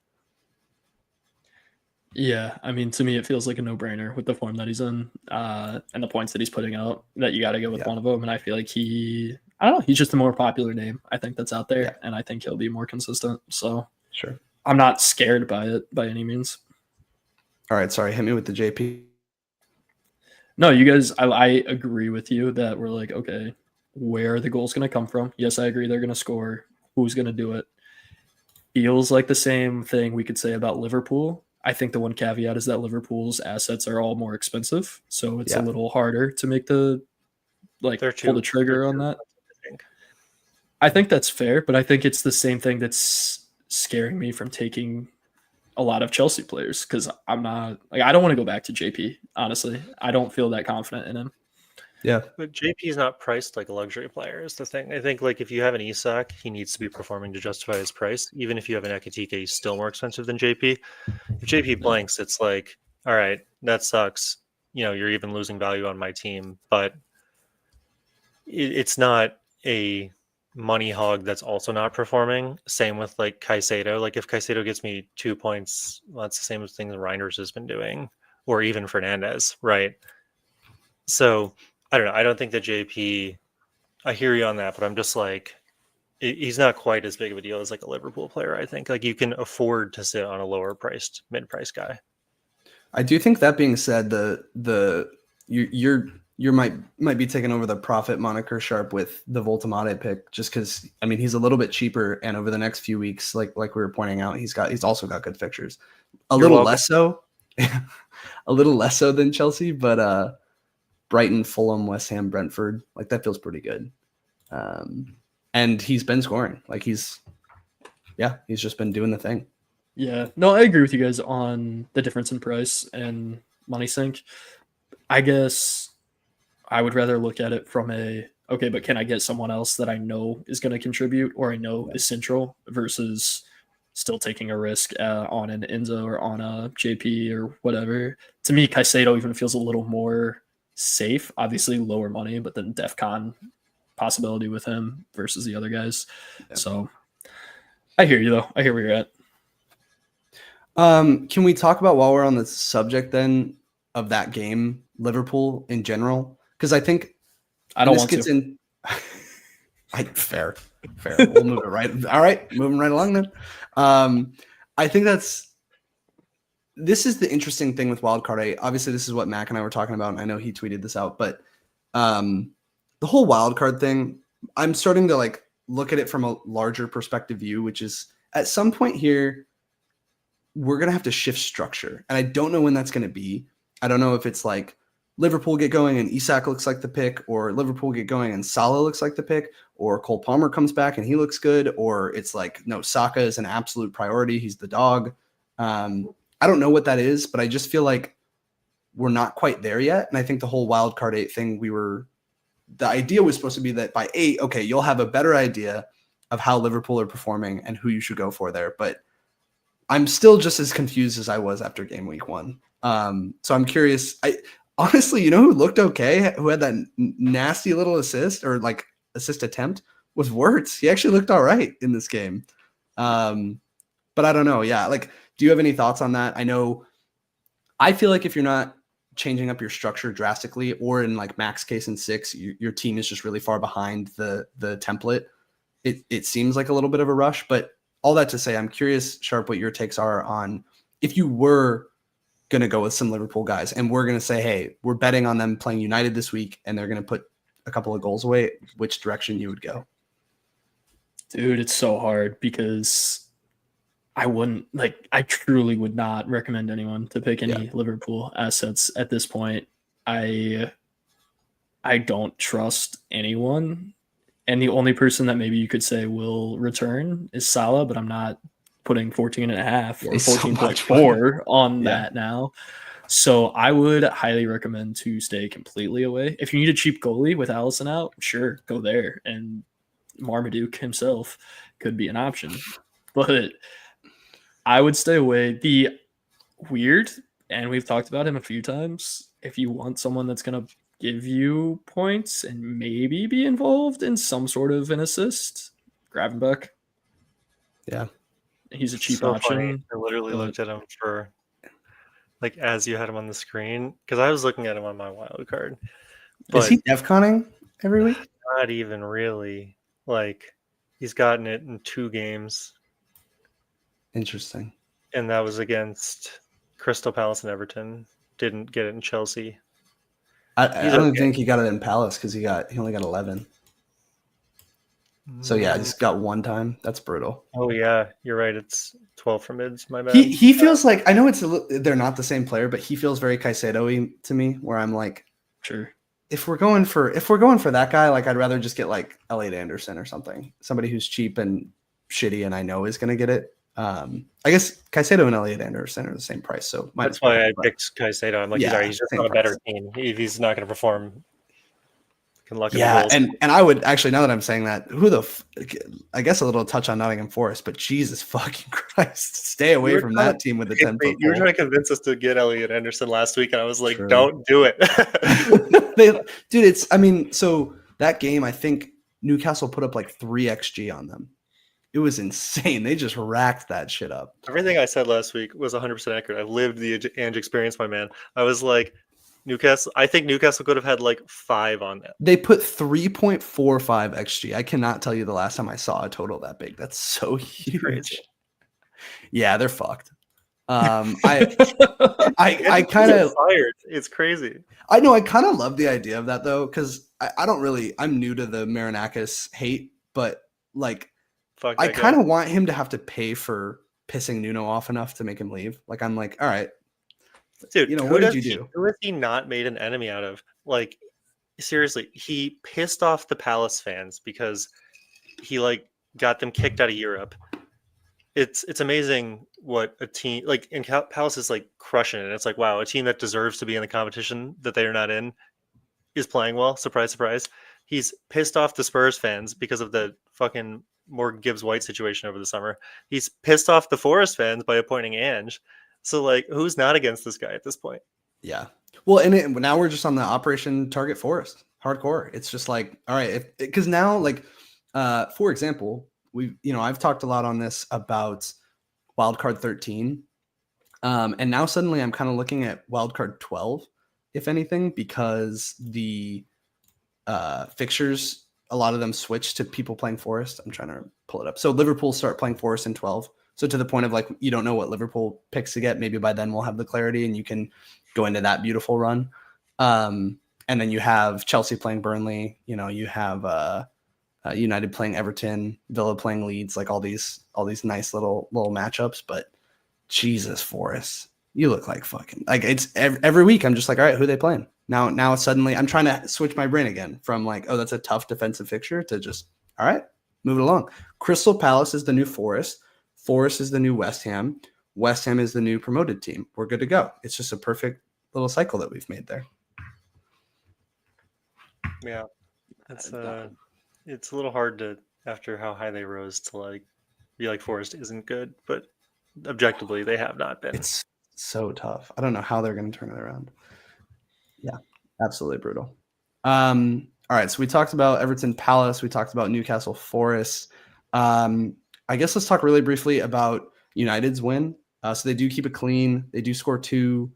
Yeah, I mean, to me, it feels like a no-brainer with the form that he's in and the points that he's putting out that you got to go with one of them. And I feel like I don't know, he's just a more popular name, I think, that's out there. And I think he'll be more consistent. So sure, I'm not scared by it by any means. All right, sorry, hit me with the JP. No, you guys, I agree with you that we're like, okay, where are the goals going to come from? Yes, I agree they're going to score. Who's going to do it? Feels like the same thing we could say about Liverpool. I think the one caveat is that Liverpool's assets are all more expensive, so it's a little harder to make pull the trigger on that. I think that's fair, but I think it's the same thing that's scaring me from taking a lot of Chelsea players because I'm not I don't want to go back to JP. Honestly, I don't feel that confident in him. Yeah, but JP is not priced like a luxury player is the thing. I think like if you have an Isak, he needs to be performing to justify his price. Even if you have an Ekitike, he's still more expensive than JP. If JP blanks, it's like, all right, that sucks. You're even losing value on my team, but it's not a money hog that's also not performing. Same with like Caicedo. Like if Caicedo gets me 2 points, well, that's the same thing that Reinders has been doing, or even Fernandez, right? So I don't know. I don't think that JP, I hear you on that, but I'm just like, he's not quite as big of a deal as like a Liverpool player. I think like you can afford to sit on a lower priced mid-price guy. I do think that being said, you might be taking over the profit moniker Sharpe with the Voltamade pick, just because I mean he's a little bit cheaper, and over the next few weeks, like we were pointing out, he's also got good fixtures. A little less so than Chelsea, but Brighton, Fulham, West Ham, Brentford, like that feels pretty good. And he's been scoring, like he's just been doing the thing. Yeah, no, I agree with you guys on the difference in price and money sink. I guess I would rather look at it from okay, but can I get someone else that I know is going to contribute or I know is central versus still taking a risk on an Enzo or on a JP or whatever. To me, Caicedo even feels a little more safe. Obviously, lower money, but then DEFCON possibility with him versus the other guys. Yeah. So I hear you, though. I hear where you're at. Can we talk about, while we're on the subject then, of that game, Liverpool in general? Because I think I don't want to. Fair. We'll move it right. All right, moving right along then. I think this is the interesting thing with Wildcard 8. Obviously, this is what Mack and I were talking about, and I know he tweeted this out, but the whole wildcard thing, I'm starting to like look at it from a larger perspective view, which is at some point here, we're going to have to shift structure. And I don't know when that's going to be. I don't know if it's like Liverpool get going and Isak looks like the pick, or Liverpool get going and Salah looks like the pick, or Cole Palmer comes back and he looks good, or it's like, no, Saka is an absolute priority. He's the dog. I don't know what that is, but I just feel like we're not quite there yet. And I think the whole Wildcard 8 thing, the idea was supposed to be that by 8, okay, you'll have a better idea of how Liverpool are performing and who you should go for there. But I'm still just as confused as I was after game week 1. So I'm curious. Honestly, you know who looked okay, who had that nasty little assist or like assist attempt, was Wirtz. He actually looked all right in this game. But I don't know. Yeah. Like, do you have any thoughts on that? I feel like if you're not changing up your structure drastically, or in like Mack's case in 6, your team is just really far behind the template, it seems like a little bit of a rush. But all that to say, I'm curious, Sharpe, what your takes are on if you were going to go with some Liverpool guys and we're going to say, hey, we're betting on them playing United this week and they're going to put a couple of goals away, which direction you would go? Dude, it's so hard because I truly would not recommend anyone to pick any Liverpool assets at this point. I don't trust anyone. And the only person that maybe you could say will return is Salah, but I'm not putting 14.5 or 14.4 on that now. So I would highly recommend to stay completely away. If you need a cheap goalie with Alisson out, sure, go there. And Marmaduke himself could be an option. But I would stay away. The weird, and we've talked about him a few times, if you want someone that's going to give you points and maybe be involved in some sort of an assist, Gravenberch. Yeah. He's a cheap option. Funny. I literally looked at him for, like, as you had him on the screen, because I was looking at him on my wild card. But is he DEFCONing every week? Not even really. Like, he's gotten it in 2 games. Interesting. And that was against Crystal Palace and Everton. Didn't get it in Chelsea. I don't think he got it in Palace because he only got 11. So yeah, he's got 1 time. That's brutal. Oh yeah, you're right. It's 12 for mids. My bad. He feels like, I know they're not the same player, but he feels very Caicedo-y to me. Where I'm like, sure, if we're going for that guy, like I'd rather just get like Elliot Anderson or somebody who's cheap and shitty, and I know is going to get it. I guess Caicedo and Elliot Anderson are the same price, so that's why I picked Caicedo. I'm like, he's just on a better team. If he's not going to perform, can luck. Yeah, and I would actually, now that I'm saying that, I guess a little touch on Nottingham Forest, but Jesus fucking Christ, stay away from that team with the 10-foot. You were trying to convince us to get Elliot Anderson last week, and I was like, don't do it. So that game, I think Newcastle put up like 3 XG on them. It was insane. They just racked that shit up. Everything I said last week was 100% accurate. I lived the Ange experience, my man. I was like, Newcastle. I think Newcastle could have had like 5 on that. They put 3.45 XG. I cannot tell you the last time I saw a total that big. That's so huge. Crazy. Yeah, they're fucked. I kind of fired. It's crazy. I know. I kind of love the idea of that though, because I'm new to the Marinakis hate, but like, I kind of want him to have to pay for pissing Nuno off enough to make him leave. Like, I'm like, all right, dude, what did you do? Who has he not made an enemy out of? Like, seriously, he pissed off the Palace fans because he like got them kicked out of Europe. It's amazing what a team like, and Palace is like crushing it. It's like, wow, a team that deserves to be in the competition that they are not in is playing well. Surprise, surprise. He's pissed off the Spurs fans because of the fucking Morgan Gibbs White situation over the summer. He's pissed off the Forest fans by appointing Ange. So like, who's not against this guy at this point? Yeah. Well, and now we're just on the Operation Target Forest hardcore. It's just like, all right, because now, like, for example, I've talked a lot on this about Wildcard 13, and now suddenly I'm kind of looking at Wildcard 12, if anything, because the fixtures, a lot of them switch to people playing Forest. I'm trying to pull it up. So Liverpool start playing Forest in 12. So to the point of like, you don't know what Liverpool picks to get. Maybe by then we'll have the clarity and you can go into that beautiful run. And then you have Chelsea playing Burnley. You have United playing Everton, Villa playing Leeds, like all these nice little matchups. But Jesus, Forest, you look like fucking like it's every week. I'm just like, all right, who are they playing? Now suddenly I'm trying to switch my brain again from like, oh, that's a tough defensive fixture to just, all right, move it along. Crystal Palace is the new Forest. Forest is the new West Ham. West Ham is the new promoted team. We're good to go. It's just a perfect little cycle that we've made there. Yeah, it's a little hard to, after how high they rose, to like be like Forest isn't good, but objectively they have not been. It's so tough. I don't know how they're going to turn it around. Yeah, absolutely brutal. All right, so we talked about Everton Palace. We talked about Newcastle Forest. I guess let's talk really briefly about United's win. So they do keep it clean. They do score 2.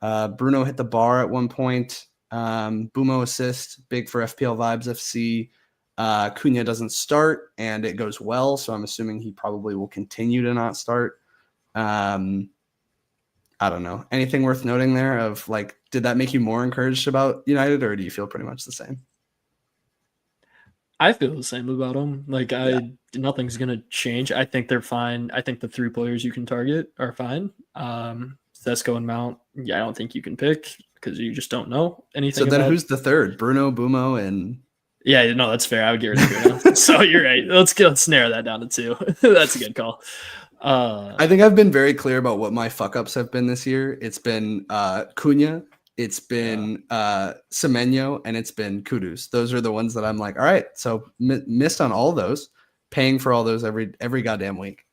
Bruno hit the bar at one point. Bumo assist, big for FPL Vibes FC. Cunha doesn't start, and it goes well, so I'm assuming he probably will continue to not start. I don't know. Anything worth noting there of like, did that make you more encouraged about United, or do you feel pretty much the same? I feel the same about them. Like nothing's gonna change. I think they're fine. I think the 3 players you can target are fine. Sesko and Mount. Yeah, I don't think you can pick because you just don't know anything. So then, who's the third? Bruno, Bumo, and yeah, no, that's fair. I would get rid of Bruno. So you're right. Let's narrow that down to 2. That's a good call. I think I've been very clear about what my fuck ups have been this year. It's been Cunha, it's been Semenyo, and it's been Kudus. Those are the ones that I'm like, all right, so missed on all those, paying for all those every goddamn week.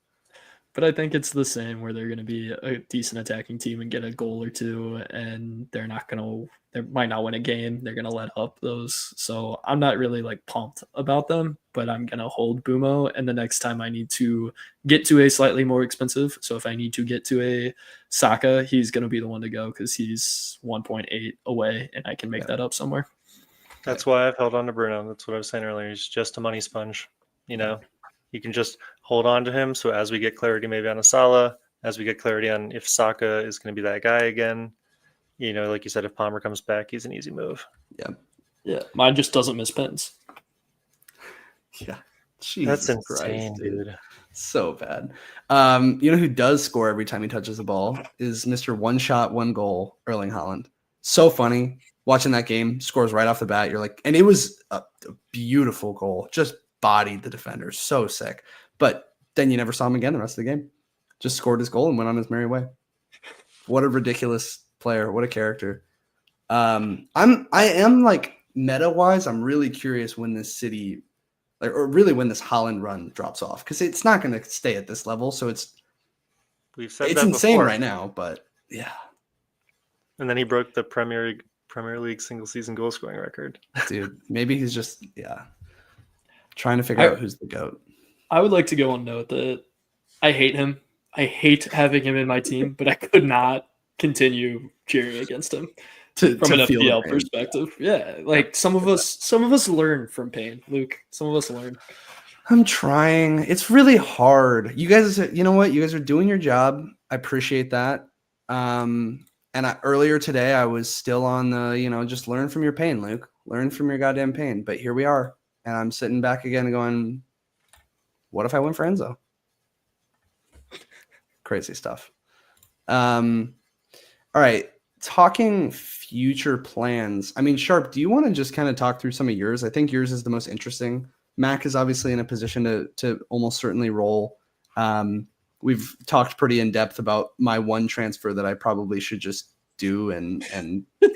But I think it's the same where they're going to be a decent attacking team and get a goal or 2, and they might not win a game. They're going to let up those. So I'm not really like pumped about them, but I'm going to hold Bumo. And the next time I need to get to a slightly more expensive. So if I need to get to a Saka, he's going to be the one to go because he's 1.8 away and I can make that up somewhere. That's why I've held on to Bruno. That's what I was saying earlier. He's just a money sponge, You can just hold on to him. So as we get clarity maybe on a Salah, as we get clarity on if Saka is going to be that guy again, like you said, if Palmer comes back, he's an easy move. Yeah. Mine just doesn't miss pins. Yeah. Jesus, that's insane, Christ, dude. So bad. Who does score every time he touches the ball is Mr. One Shot, One Goal, Erling Haaland. So funny watching that game, scores right off the bat. You're like, and it was a beautiful goal. Just bodied the defender. So sick. But then you never saw him again the rest of the game. Just scored his goal and went on his merry way. What a ridiculous player. What a character. I am like meta wise, I'm really curious when this City, or really when this Haaland run drops off, because it's not going to stay at this level. So it's insane right now, but yeah. And then he broke the Premier League single season goal scoring record. Dude, maybe he's just trying to figure out who's the GOAT. I would like to go on note that I hate him. I hate having him in my team, but I could not continue cheering against him from an FPL perspective. Yeah, like some of us learn from pain, Luke. Some of us learn. I'm trying. It's really hard. You guys, you know what? You guys are doing your job. I appreciate that. And earlier today, I was still on the, just learn from your pain, Luke. Learn from your goddamn pain. But here we are. And I'm sitting back again going, what if I went for Enzo? Crazy stuff. All right. Talking future plans. I mean, Sharpe, do you want to just kind of talk through some of yours? I think yours is the most interesting. Mack is obviously in a position to almost certainly roll. We've talked pretty in depth about my one transfer that I probably should just do and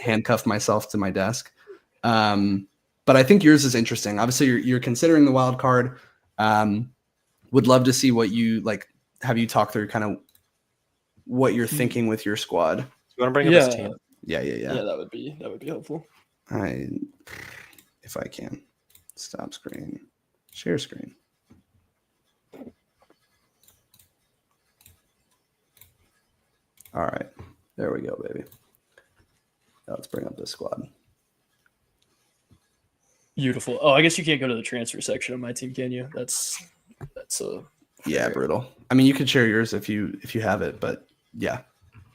handcuff myself to my desk. But I think yours is interesting. Obviously, you're considering the wild card. would love to see what you like. Have you talked through kind of what you're thinking with your squad? You want to bring up his team? Yeah. Yeah, that would be helpful. If I can, stop screen, share screen. All right, there we go, baby. Now let's bring up this squad. Beautiful. Oh, I guess you can't go to the transfer section of my team, can you? That's brutal. I mean, you could share yours if you have it, but yeah.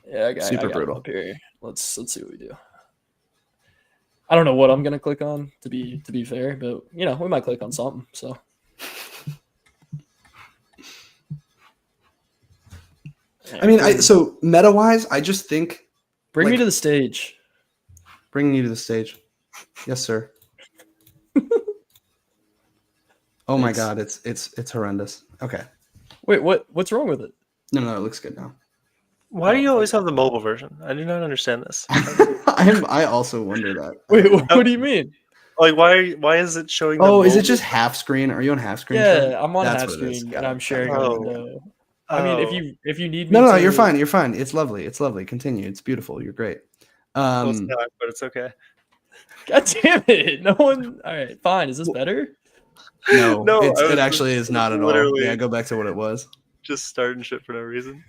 Yeah, I got brutal. Up here. Let's see what we do. I don't know what I'm gonna click on to be fair, but we might click on something. So I mean, so meta wise, I just think bring me to the stage. Bringing you to the stage. Yes, sir. Oh my God, it's horrendous. Okay. Wait, what's wrong with it? No, it looks good now. Why do you always have the mobile version? I do not understand this. I also wonder that. Wait, what do you mean? Like, why is it showing? Oh, is it just half screen? Are you on half screen? Yeah, I'm on half screen, and I'm sharing a window. I mean, if you need me, no, you're fine. You're fine. It's lovely. Continue. It's beautiful. You're great. Well, it's not, but it's okay. God damn it! No one. All right, fine. Is this better? No, it actually is not at all. Yeah, go back to what it was. Just starting shit for no reason.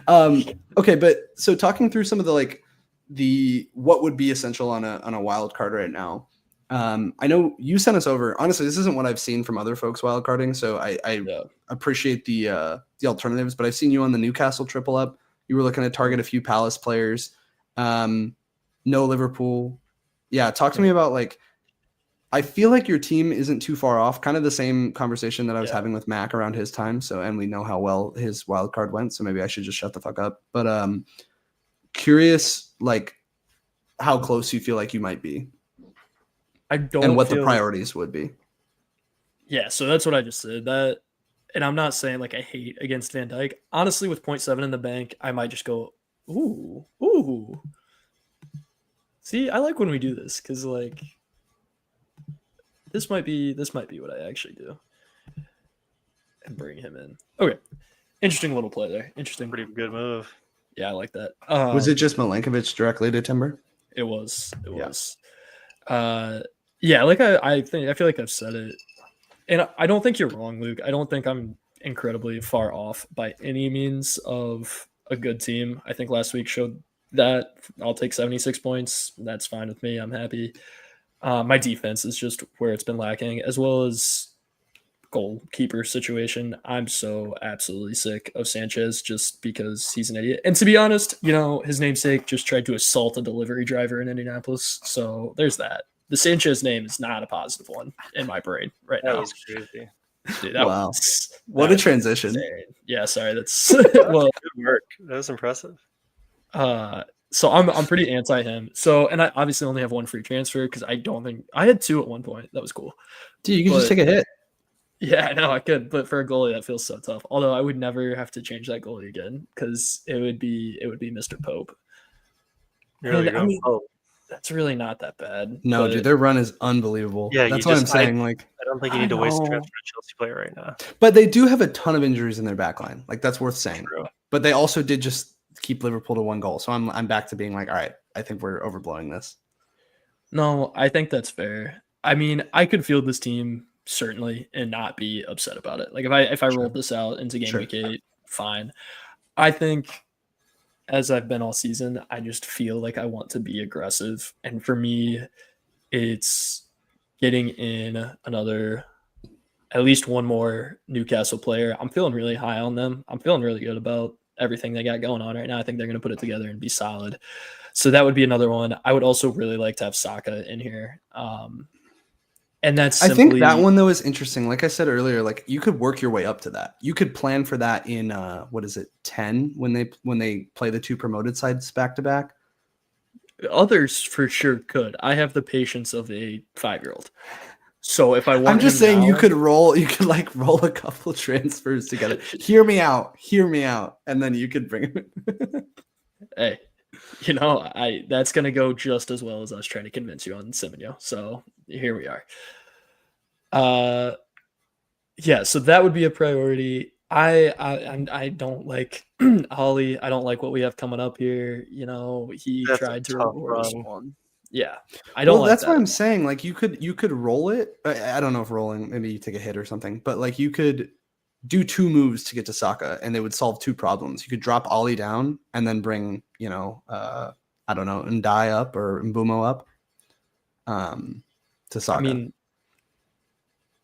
Okay, but so talking through some of the what would be essential on a wild card right now. I know you sent us over. Honestly, this isn't what I've seen from other folks wild carding, so I appreciate the alternatives. But I've seen you on the Newcastle triple up. You were looking to target a few Palace players. No Liverpool. Yeah, talk to me about I feel like your team isn't too far off. Kind of the same conversation that I was having with Mack around his time. So, and we know how well his wild card went. So maybe I should just shut the fuck up. But curious, how close you feel like you might be. I don't. And what the priorities would be. Yeah, so that's what I just said. And I'm not saying I hate against Van Dijk. Honestly, with 0.7 in the bank, I might just go, ooh. See, I like when we do this because this might be what I actually do. And bring him in. Okay. Interesting little play there. Interesting. Pretty good move. Yeah, I like that. Was it just Milenkovic directly to Timber? It was. Yeah, I feel like I've said it. And I don't think you're wrong, Luke. I don't think I'm incredibly far off by any means of a good team. I think last week showed that. I'll take 76 points. That's fine with me. I'm happy. My defense is just where it's been lacking, as well as goalkeeper situation. I'm so absolutely sick of Sanchez just because he's an idiot. And to be honest, his namesake just tried to assault a delivery driver in Indianapolis. So there's that. The Sanchez name is not a positive one in my brain right now. That was crazy. Dude, wow. What a transition. Insane. Yeah, sorry. That's well, good work. That was impressive. So I'm pretty anti him. So, and I obviously only have one free transfer because I don't think I had two at one point. That was cool. Dude, you can just take a hit. Yeah, I know I could, but for a goalie that feels so tough. Although I would never have to change that goalie again because it would be Mr. Pope. That's really not that bad. No, dude, their run is unbelievable. Yeah, that's what I'm saying. I don't think you need to waste a transfer a Chelsea player right now. But they do have a ton of injuries in their back line. That's worth saying. True. But they also did just keep Liverpool to one goal. So I'm back to being all right, I think we're overblowing this. No, I think that's fair. I mean, I could field this team certainly and not be upset about it. If I rolled this out into Gameweek 8, fine. I think as I've been all season, I just feel like I want to be aggressive. And for me, it's getting in at least one more Newcastle player. I'm feeling really high on them. I'm feeling really good about everything they got going on right now. I think they're going to put it together and be solid. So that would be another one. I would also really like to have Saka in here. And that's I think that one though is interesting. Like I said earlier, you could work your way up to that. You could plan for that in 10 when they play the two promoted sides back to back. Others for sure could. I have the patience of a 5-year-old. So if I want, I'm just saying now, you could roll a couple transfers together. Hear me out, and then you could bring him in. Hey, that's gonna go just as well as us trying to convince you on Semenyo. So here we are. Yeah, so that would be a priority. I don't like Ollie. I don't like what we have coming up here. You know, he That's a tried to tough reward us run. one. Yeah, I don't like that's that. what I'm saying. Like you could roll it. I don't know if rolling, maybe you take a hit or something, but like you could do 2 moves to get to Saka and they would solve 2 problems. You could drop Ollie down and then bring, I don't know, Ndai up or Mbumo up to Saka. I mean,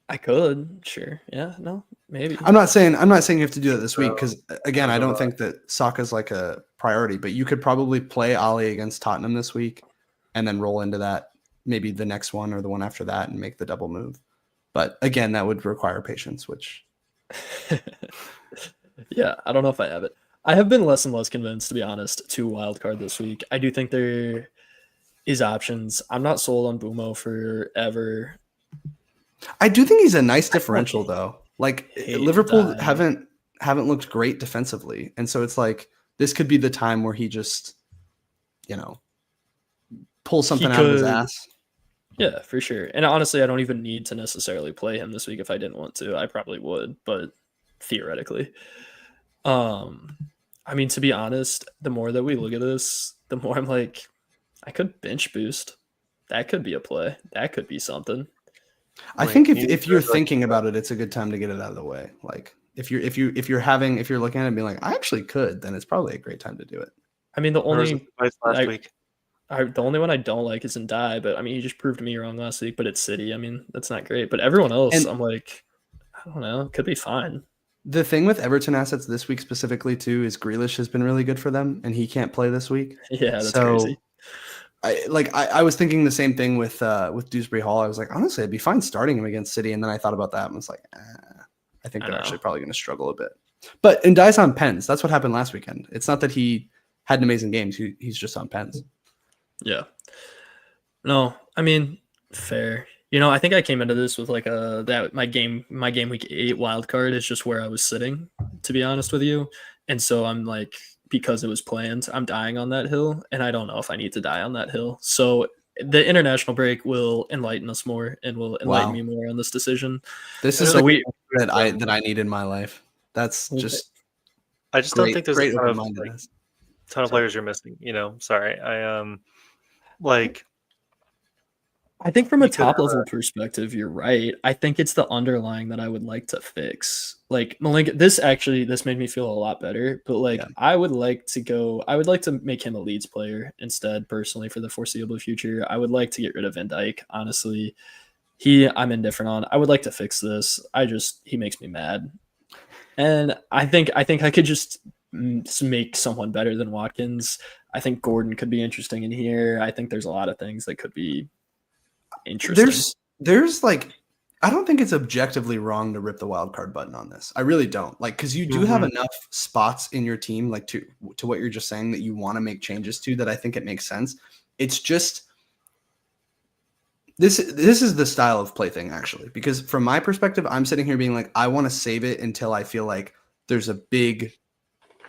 I could, sure. Yeah, no, maybe. I'm not saying you have to do that this week because again, I don't think that Saka's like a priority, but you could probably play Ollie against Tottenham this week and then roll into that maybe the next one or the one after that and make the double move. But again, that would require patience, which yeah, I don't know if I have it. I have been less and less convinced, to be honest, to wildcard this week. I do think there is options. I'm not sold on Bumo forever. I do think he's a nice differential though. Like Liverpool that. haven't looked great defensively. And so it's like this could be the time where he just, pulls something out of his ass. Yeah, for sure. And honestly, I don't even need to necessarily play him this week if I didn't want to. I probably would, but theoretically. I mean, to be honest, the more that we look at this, the more I'm like, I could bench boost. That could be a play. That could be something. I think if you're thinking about it, it's a good time to get it out of the way. Like if you're looking at it and being like, I actually could, then it's probably a great time to do it. I mean, the only week. The only one I don't like is Ndai, but I mean, he just proved me wrong last week. But it's City. I mean, that's not great. But everyone else, I'm like, I don't know, could be fine. The thing with Everton assets this week specifically too is Grealish has been really good for them, and he can't play this week. Yeah, that's crazy. I was thinking the same thing with Dewsbury Hall. I was like, honestly, I'd be fine starting him against City, and then I thought about that and was like, I think they're actually probably going to struggle a bit. But Ndai's on pens. That's what happened last weekend. It's not that he had an amazing game. He's just on pens. Yeah. No, I mean, fair. I think I came into this with like my game week 8 wild card is just where I was sitting, to be honest with you. And so I'm like, because it was planned, I'm dying on that hill, and I don't know if I need to die on that hill. So the international break will enlighten us more and will enlighten me more on this decision. This is that I need in my life. That's just. I just don't think there's a ton of players you're missing. Sorry, I think from a top level perspective, you're right. I think it's the underlying that I would like to fix. Like Malinga, this made me feel a lot better. But I would like to make him a Leeds player instead, personally, for the foreseeable future. I would like to get rid of Van Dijk. Honestly, I'm indifferent on. I would like to fix this. He makes me mad, and I think I could just make someone better than Watkins. I think Gordon could be interesting in here. I think there's a lot of things that could be interesting. There's I don't think it's objectively wrong to rip the wild card button on this. I really don't. Because you do have enough spots in your team, to what you're just saying, that you want to make changes to, that I think it makes sense. It's just this is the style of play thing, actually, because from my perspective, I'm sitting here being like, I want to save it until I feel like there's a big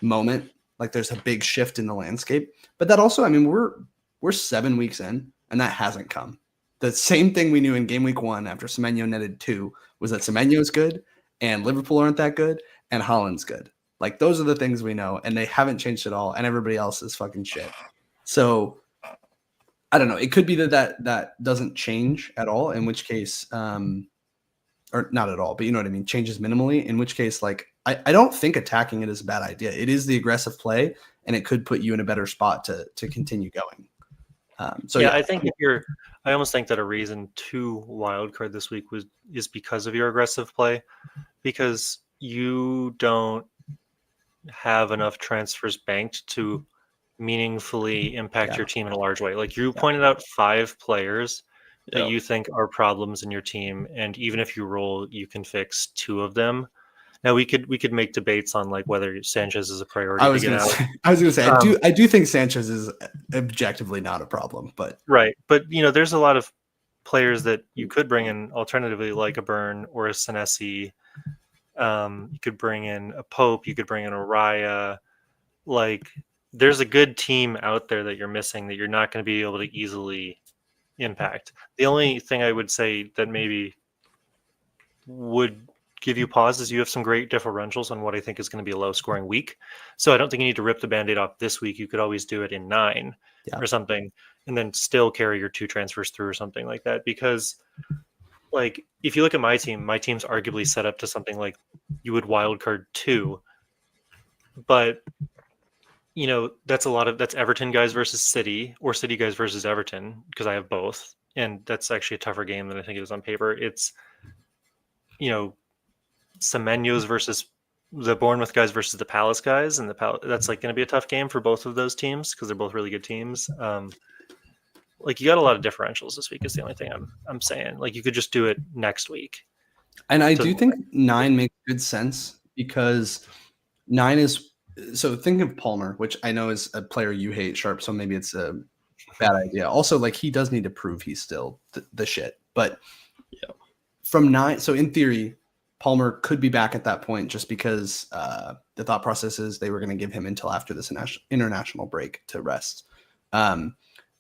moment, like there's a big shift in the landscape. But that also, I mean, we're 7 weeks in, and that hasn't come. The same thing we knew in game week 1 after Semenyo netted 2 was that Semenyo's good and Liverpool aren't that good and Haaland's good. Like, those are the things we know, and they haven't changed at all, and everybody else is fucking shit. So I don't know. It could be that doesn't change at all, in which case, or not at all, but you know what I mean, changes minimally, in which case, I don't think attacking it is a bad idea. It is the aggressive play, and it could put you in a better spot to continue going. I think I almost think that a reason to wildcard this week is because of your aggressive play, because you don't have enough transfers banked to meaningfully impact your team in a large way. Like you pointed out 5 players that you think are problems in your team, and even if you roll, you can fix 2 of them. Now we could make debates on whether Sanchez is a priority. I was going to say I do think Sanchez is objectively not a problem, but right. But there's a lot of players that you could bring in alternatively, like a Burn or a Senesi. You could bring in a Pope. You could bring in a Raya. There's a good team out there that you're missing that you're not going to be able to easily impact. The only thing I would say that maybe would give you pause is you have some great differentials on what I think is going to be a low scoring week. So I don't think you need to rip the Band-Aid off this week. You could always do it in 9 or something, and then still carry your 2 transfers through or something like that. Because like if you look at my team's arguably set up to something like you would wildcard 2, but that's Everton guys versus City or City guys versus Everton, because I have both, and that's actually a tougher game than I think it is on paper. It's Semenyo's versus the Bournemouth guys versus the Palace guys, and that's like going to be a tough game for both of those teams because they're both really good teams. Like you got a lot of differentials this week is the only thing I'm saying. Like you could just do it next week. And I do think 9 makes good sense because 9 is, so think of Palmer, which I know is a player you hate, Sharpe, so maybe it's a bad idea. Also, like he does need to prove he's still the shit. But from 9, so in theory, Palmer could be back at that point just because the thought process is they were going to give him until after this international break to rest.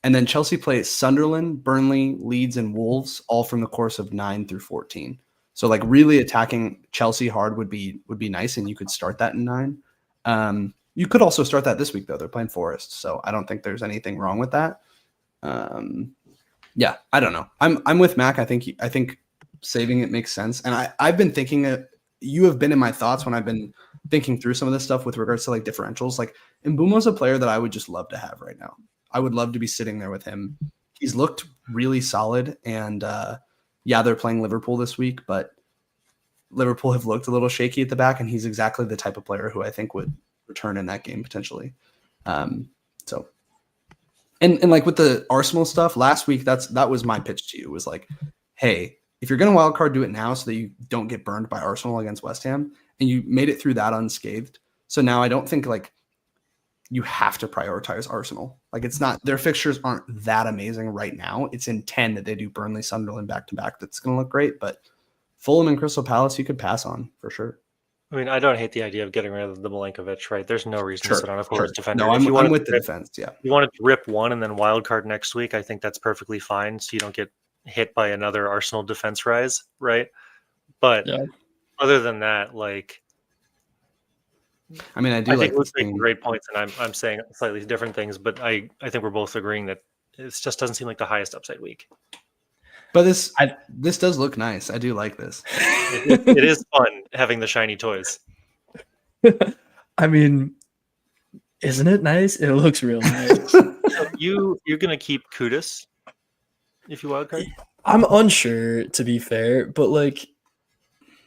And then Chelsea plays Sunderland, Burnley, Leeds, and Wolves, all from the course of 9 through 14. So like really attacking Chelsea hard would be nice, and you could start that in 9. You could also start that this week though. They're playing Forest, so I don't think there's anything wrong with that. Yeah, I don't know. I'm with Mac. I think saving it makes sense, and I've been thinking you have been in my thoughts when I've been thinking through some of this stuff with regards to like differentials. Like Mbumo's a player that I would just love to have right now. I would love to be sitting there with him. He's looked really solid, and they're playing Liverpool this week, but Liverpool have looked a little shaky at the back, and he's exactly the type of player who I think would return in that game potentially. So, and like with the Arsenal stuff last week, that was my pitch to you, was like, hey, if you're going to wildcard, do it now so that you don't get burned by Arsenal against West Ham, and you made it through that unscathed. So now I don't think like you have to prioritize Arsenal. Like it's not, their fixtures aren't that amazing right now. It's in 10 that they do Burnley, Sunderland back to back. That's going to look great, but Fulham and Crystal Palace, you could pass on for sure. I mean, I don't hate the idea of getting rid of the Milinkovic, right? There's no reason to sit on a Forest defender. No, I'm with the defense. Yeah. You wanted to rip one and then wildcard next week. I think that's perfectly fine. So you don't get hit by another Arsenal defense rise, right? But other than that, like, I mean, I think we're making great points, and I'm saying slightly different things, but I think we're both agreeing that it just doesn't seem like the highest upside week. But this does look nice. I do like this. It is fun having the shiny toys. I mean, isn't it nice? It looks real nice. So you're gonna keep Kudus if you wildcard? I'm unsure, to be fair, but like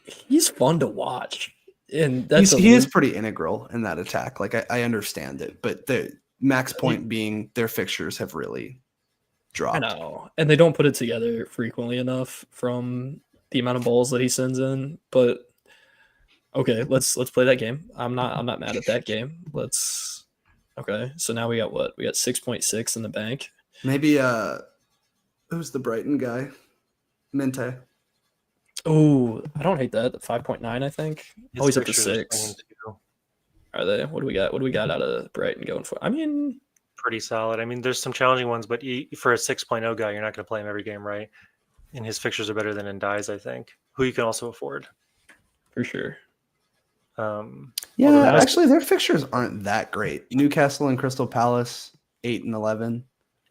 he's fun to watch. And he is pretty integral in that attack. Like I understand it, but the max point being their fixtures have really dropped. I know, and they don't put it together frequently enough from the amount of balls that he sends in. But okay, let's play that game. I'm not mad at that game. Okay. So now we got what? We got 6.6 in the bank. Maybe who's the Brighton guy? Mente. Oh, I don't hate that. 5.9, I think. He's up to 6. Are they? What do we got? What do we got out of Brighton going for? I mean, pretty solid. I mean, there's some challenging ones, but for a 6.0 guy, you're not going to play him every game, right? And his fixtures are better than Ndiaye's, I think, who you can also afford. For sure. Actually, their fixtures aren't that great. Newcastle and Crystal Palace, 8 and 11.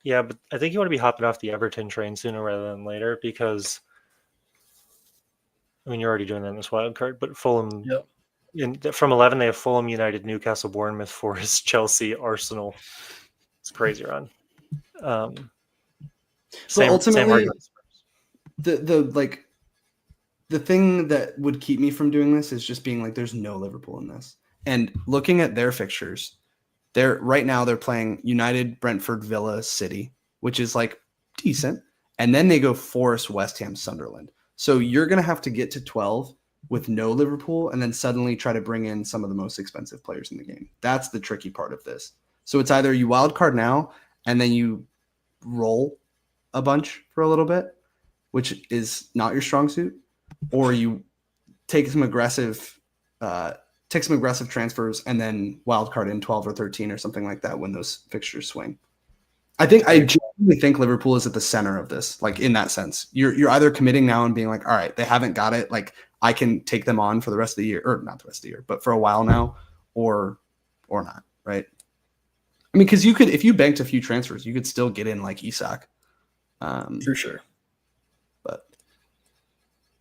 Yeah, but I think you want to be hopping off the Everton train sooner rather than later because, I mean, you're already doing that in this wild card, but Fulham, from 11, they have Fulham, United, Newcastle, Bournemouth, Forest, Chelsea, Arsenal. It's a crazy run. Ultimately, the thing that would keep me from doing this is just being like, there's no Liverpool in this. And looking at their fixtures, right now they're playing United, Brentford, Villa, City, which is like decent. And then they go Forest, West Ham, Sunderland. So you're going to have to get to 12 with no Liverpool and then suddenly try to bring in some of the most expensive players in the game. That's the tricky part of this. So it's either you wild card now and then you roll a bunch for a little bit, which is not your strong suit, or you take some aggressive transfers and then wild card in 12 or 13 or something like that when those fixtures swing. I genuinely think Liverpool is at the center of this, like in that sense. You're either committing now and being like, all right, they haven't got it. Like I can take them on for the rest of the year, or not the rest of the year, but for a while now, or not, right? I mean, because you could, if you banked a few transfers, you could still get in like Isak. For sure. But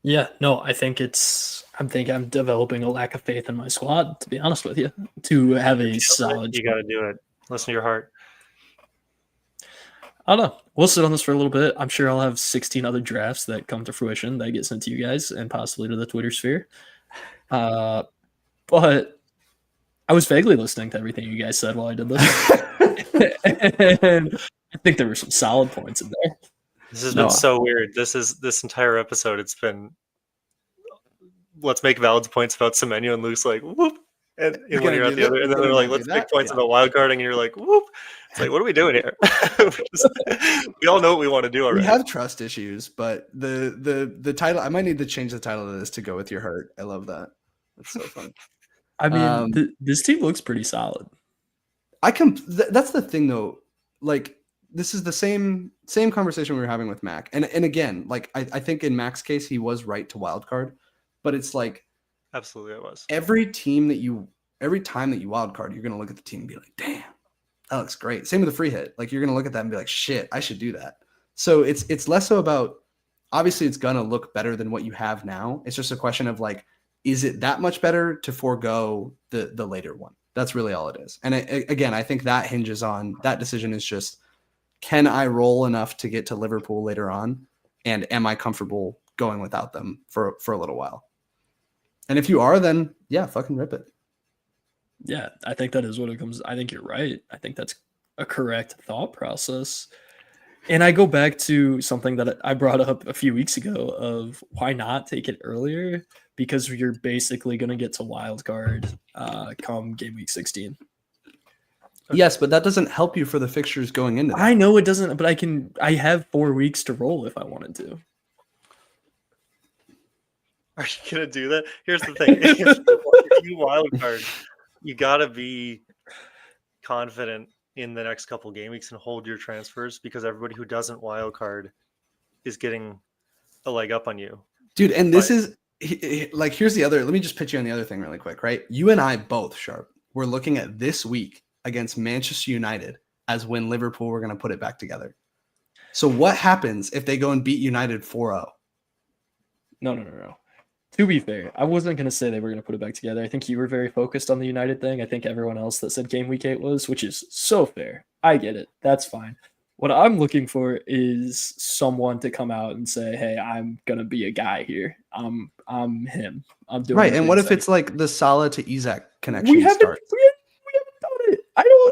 yeah, no, I think I'm developing a lack of faith in my squad, to be honest with you, to have a solid. You got to do it. Listen to your heart. I don't know. We'll sit on this for a little bit. I'm sure I'll have 16 other drafts that come to fruition that get sent to you guys and possibly to the Twitter sphere. But I was vaguely listening to everything you guys said while I did this. And I think there were some solid points in there. This has been so weird. This entire episode, it's been let's make valid points about Semenyo, and Luke's like, whoop. And when you're at the other, and then they're like, let's make points about wildcarding, and you're like, whoop. It's like, what are we doing here? We all know what we want to do already. We have trust issues, but the title, I might need to change the title of this to go with your heart. I love that. That's so fun. I mean, this team looks pretty solid. That's the thing though. Like, this is the same conversation we were having with Mack. And again, like I think in Mack's case, he was right to wildcard, but it's like, absolutely, it was. Every time that you wildcard, you're going to look at the team and be like, damn, that looks great. Same with the free hit. Like, you're going to look at that and be like, shit, I should do that. So it's less so about, obviously it's going to look better than what you have now. It's just a question of like, is it that much better to forego the later one? That's really all it is. And again, I think that hinges on, that decision is just, can I roll enough to get to Liverpool later on? And am I comfortable going without them for a little while? And if you are, then yeah, fucking rip it. Yeah, I think that is what it comes. I think you're right. I think that's a correct thought process. And I go back to something that I brought up a few weeks ago of why not take it earlier? Because you're basically going to get to wild card come game week 16. Yes, but that doesn't help you for the fixtures going into that. I know it doesn't, but I have 4 weeks to roll if I wanted to. Are you going to do that? Here's the thing. If you wild card, you got to be confident in the next couple game weeks and hold your transfers, because everybody who doesn't wild card is getting a leg up on you. Dude, and this is like, here's the other, let me just pitch you on the other thing really quick, right? You and I both, Sharpe, we're looking at this week against Manchester United as when Liverpool were going to put it back together. So what happens if they go and beat United 4-0? No. To be fair, I wasn't going to say they were going to put it back together. I think you were very focused on the United thing. I think everyone else that said game week 8 was, which is so fair. I get it. That's fine. What I'm looking for is someone to come out and say, hey, I'm going to be a guy here. I'm him. I'm doing right. And what if it's like the Salah to Isak connection? We haven't done it.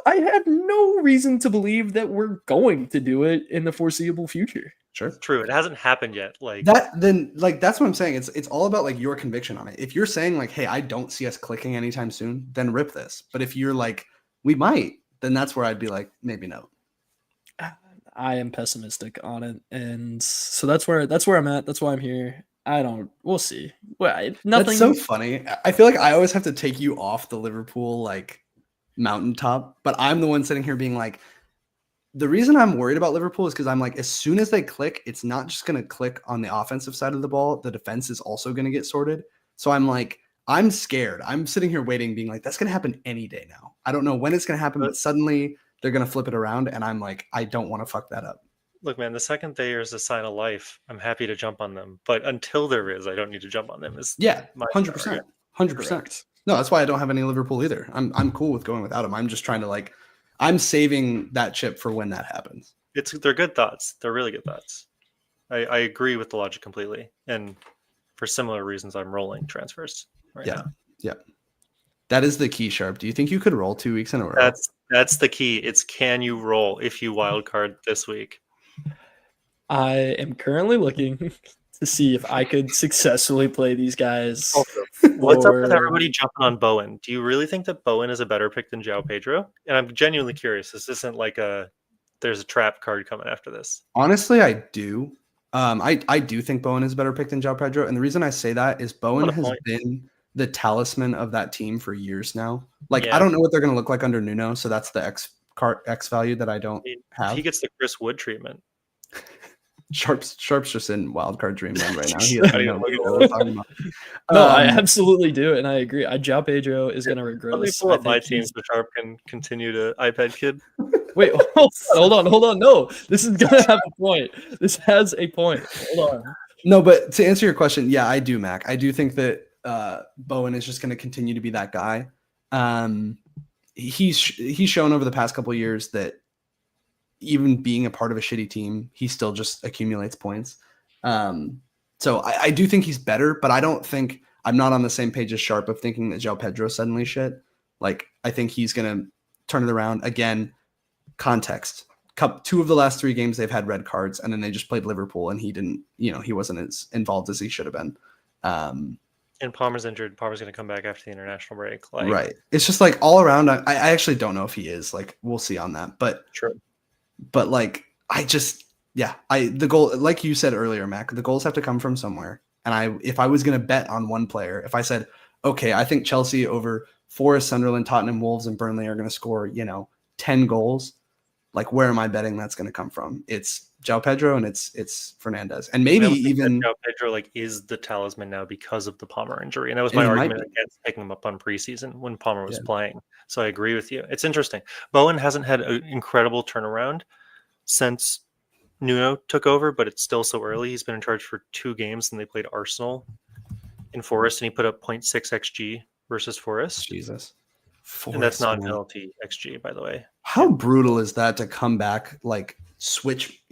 I have no reason to believe that we're going to do it in the foreseeable future. Sure. True. It hasn't happened yet. Like that, then like, that's what I'm saying. It's all about like your conviction on it. If you're saying like, hey, I don't see us clicking anytime soon, then rip this. But if you're like, we might, then that's where I'd be like, maybe no. I am pessimistic on it. And so that's where I'm at. That's why I'm here. We'll see. Well, nothing. That's so funny. I feel like I always have to take you off the Liverpool like mountaintop, but I'm the one sitting here being like, the reason I'm worried about Liverpool is because I'm like, as soon as they click, it's not just going to click on the offensive side of the ball. The defense is also going to get sorted. So I'm like, I'm scared. I'm sitting here waiting, being like, that's going to happen any day now. I don't know when it's going to happen, but suddenly they're going to flip it around. And I'm like, I don't want to fuck that up. Look, man, the second there's a sign of life, I'm happy to jump on them. But until there is, I don't need to jump on them. 100%. 100%. No, that's why I don't have any Liverpool either. I'm cool with going without them. I'm just trying to like, I'm saving that chip for when that happens. They're good thoughts. They're really good thoughts. I agree with the logic completely. And for similar reasons, I'm rolling transfers right now. Yeah. That is the key, Sharpe. Do you think you could roll 2 weeks in a row? That's the key. It's, can you roll if you wild card this week? I am currently looking to see if I could successfully play these guys. What's up with everybody jumping on Bowen? Do you really think that Bowen is a better pick than Joao Pedro? And I'm genuinely curious. This isn't like there's a trap card coming after this. Honestly, I do. I do think Bowen is a better pick than Joao Pedro. And the reason I say that is Bowen has been the talisman of that team for years now. Like, I don't know what they're going to look like under Nuno. So that's the X X value that I don't have. He gets the Chris Wood treatment. Sharpe's just in wildcard dreamland right now. He doesn't know what we're talking about. No, I absolutely do, and I agree. Joao Pedro is going to regress. Let me pull up my team so Sharpe can continue to iPad kid. Wait, hold on. No, this is going to have a point. This has a point. Hold on. No, but to answer your question, yeah, I do, Mac. I do think that Bowen is just going to continue to be that guy. He's shown over the past couple of years that even being a part of a shitty team, he still just accumulates points. So I do think he's better, but I'm not on the same page as Sharpe of thinking that Joao Pedro suddenly shit. Like, I think he's going to turn it around. Again, context. 2 of the last 3 games they've had red cards, and then they just played Liverpool, and he wasn't as involved as he should have been. And Palmer's injured. Palmer's going to come back after the international break. Right. It's just like all around. I actually don't know if he is. Like, we'll see on that. But sure. But like, the goal, like you said earlier, Mac, the goals have to come from somewhere. And if I was going to bet on one player, if I said, okay, I think Chelsea over Forest, Sunderland, Tottenham, Wolves, and Burnley are going to score, 10 goals, like, where am I betting that's going to come from? It's Joao Pedro and it's Fernandez. And maybe even Joao Pedro is the talisman now because of the Palmer injury. And that was my argument against picking him up on preseason when Palmer was playing. So I agree with you. It's interesting. Bowen hasn't had an incredible turnaround since Nuno took over, but it's still so early. He's been in charge for 2 games, and they played Arsenal in Forest, and he put up 0.6 XG versus Forest. Jesus. Forest, and that's non-penalty XG, by the way. How brutal is that to come back, like, switch,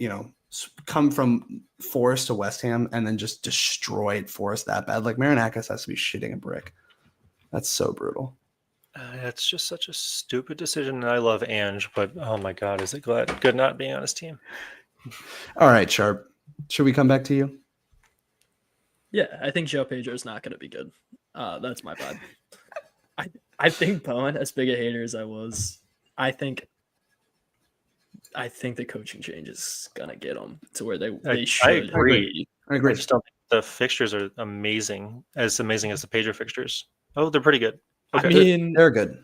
come from Forest to West Ham and then just destroy Forest that bad? Like, Marinakis has to be shitting a brick. That's so brutal. It's just such a stupid decision. And I love Ange, but oh my God, is it good not being on his team? All right, Sharpe. Should we come back to you? Yeah, I think Joao Pedro is not going to be good. That's my vibe. I think Bowen, as big a hater as I was, I think the coaching change is going to get them to where they should. I agree. I just don't think the fixtures are amazing as the Pedro fixtures. Oh, they're pretty good. Okay. I mean, they're good.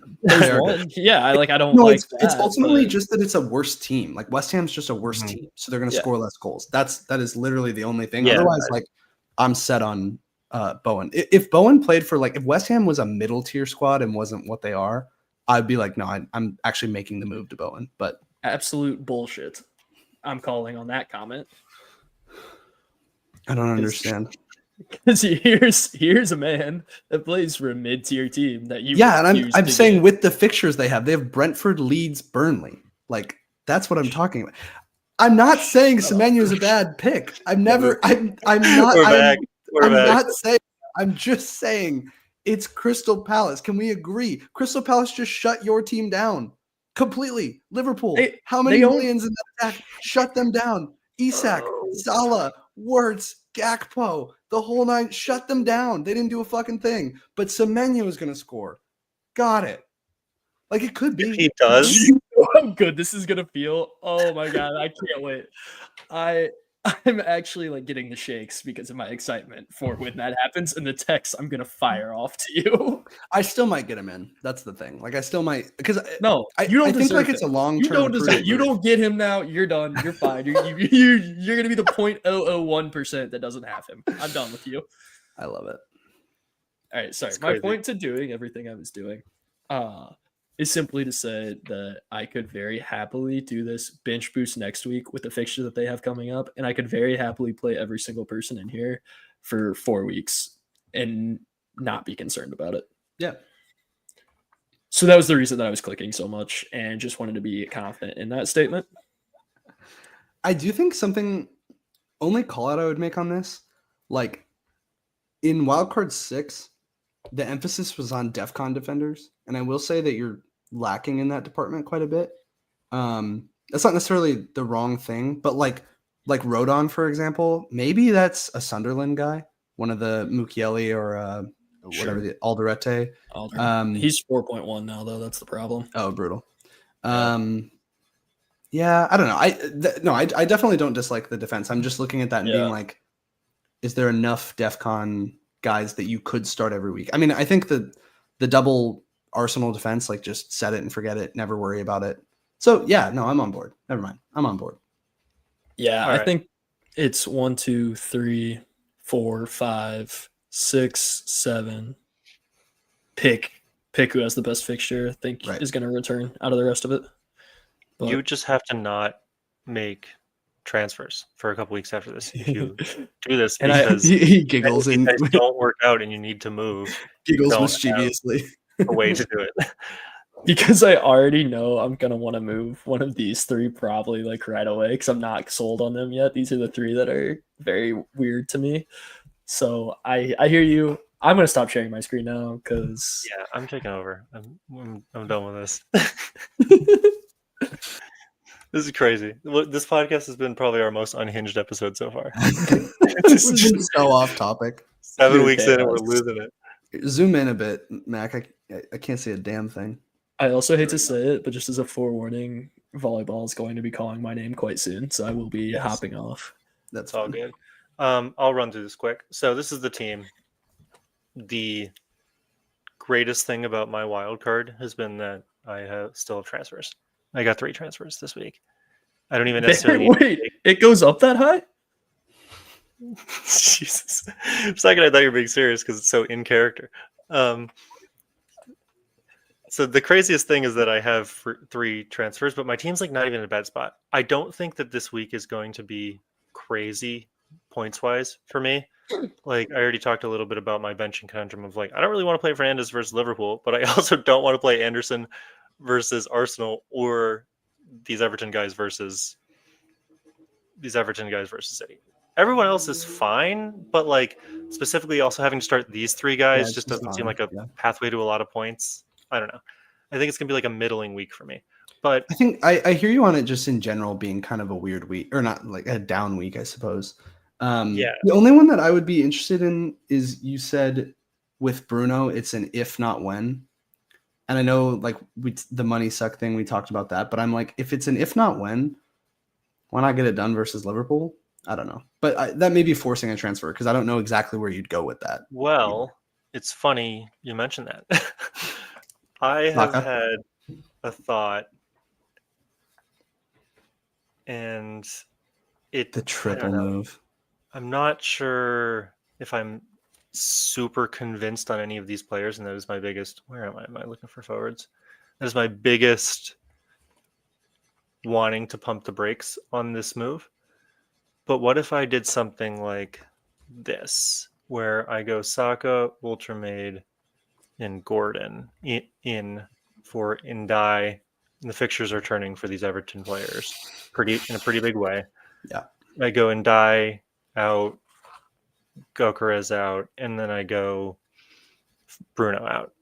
Yeah, I don't like that. It's ultimately just that it's a worse team. Like, West Ham's just a worse team, so they're going to score less goals. That is literally the only thing. Yeah, otherwise, like, I'm set on Bowen. If Bowen played for, like, if West Ham was a middle tier squad and wasn't what they are, I'd be like, no, I'm actually making the move to Bowen. But absolute bullshit. I'm calling on that comment. I don't understand. Because here's a man that plays for a mid-tier team that you and I'm saying with the fixtures they have Brentford, Leeds, Burnley. Like, that's what I'm talking about. I'm not saying Semenyo is a bad pick. I'm not saying. I'm just saying it's Crystal Palace. Can we agree? Crystal Palace just shut your team down completely. Liverpool. How many millions in that attack? Shut them down. Isak, Salah, Wirtz, Gakpo, the whole 9, shut them down. They didn't do a fucking thing. But Semenyo is going to score. Got it. Like, it could be. If he does. You know how good this is going to feel. Oh, my God. I can't wait. I'm actually, like, getting the shakes because of my excitement for when that happens. And the text I'm going to fire off to you. I still might get him in. That's the thing. Like, I still might. Because no, you don't think, like, it's a long-term. You don't deserve. You don't get him now. You're done. You're fine. You're going to be the 0.001% that doesn't have him. I'm done with you. I love it. All right. Sorry. My point to doing everything I was doing is simply to say that I could very happily do this bench boost next week with the fixture that they have coming up, and I could very happily play every single person in here for 4 weeks and not be concerned about it. Yeah. So that was the reason that I was clicking so much and just wanted to be confident in that statement. I do think something, only call out I would make on this, like, in Wildcard 6, the emphasis was on DEFCON defenders, and I will say that you're lacking in that department quite a bit. That's not necessarily the wrong thing, but like Rodon, for example, maybe that's a Sunderland guy, one of the Mukiele or whatever, the Alderete. He's 4.1 now, though. That's the problem. Oh, brutal. Yeah, I don't know. I definitely don't dislike the defense. I'm just looking at that and being like, is there enough DEFCON guys that you could start every week? I mean, I think the double Arsenal defense, like, just set it and forget it, never worry about it. So yeah, no, I'm on board. Never mind. I'm on board. Yeah, All I right. think it's 1, 2, 3, 4, 5, 6, 7. Pick who has the best fixture. I think Right. is going to return out of the rest of it. But You just have to not make transfers for a couple weeks after this if you do this, And because He giggles if and you guys don't work out and you need to move, you giggles don't have mischievously. a way to do it. because I already know I'm going to want to move one of these 3 probably like right away because I'm not sold on them yet. These are the 3 that are very weird to me. So I hear you. I'm going to stop sharing my screen now because Yeah, I'm taking over. I'm done with this. This is crazy. This podcast has been probably our most unhinged episode so far. This is just so off topic. 7 Pure weeks in and we're chaos. losing it. Zoom in a bit, Mac. I can't see a damn thing. I also hate to say it, but just as a forewarning, volleyball is going to be calling my name quite soon, so I will be hopping off. That's It's all good. I'll run through this quick. So this is the team. The greatest thing about my wild card has been that I still have transfers. I got 3 transfers this week. I don't even necessarily Wait, it goes up that high? Jesus. For a second I thought you were being serious because it's so in character. So the craziest thing is that I have 3 transfers, but my team's like not even in a bad spot. I don't think that this week is going to be crazy points wise for me. Like I already talked a little bit about my benching conundrum of like I don't really want to play Fernandes versus Liverpool, but I also don't want to play Anderson versus Arsenal or these Everton guys versus City. Everyone else is fine, but like specifically also having to start these 3 guys it's just just doesn't seem fine, like a yeah. pathway to a lot of points. I don't know. I think it's gonna be like a middling week for me. But I think I hear you on it just in general being kind of a weird week, or not like a down week, I suppose. Yeah. The only one that I would be interested in is you said with Bruno, it's an if not when. And I know like the money suck thing, we talked about that, but I'm like, if it's an if not when, why not get it done versus Liverpool? I don't know. But that may be forcing a transfer because I don't know exactly where you'd go with that. well, it's funny you mentioned that. I have Saka? had a thought, and The I triple don't know. move. I'm not sure if I'm super convinced on any of these players, and that is my biggest. Where am I? Am I looking for forwards? That is my biggest wanting to pump the brakes on this move. But what if I did something like this, where I go Saka, Ultramade, and Gordon in for Indai, and the fixtures are turning for these Everton players in a pretty big way. Yeah. I go Indai out, Gokeres out, and then I go Bruno out.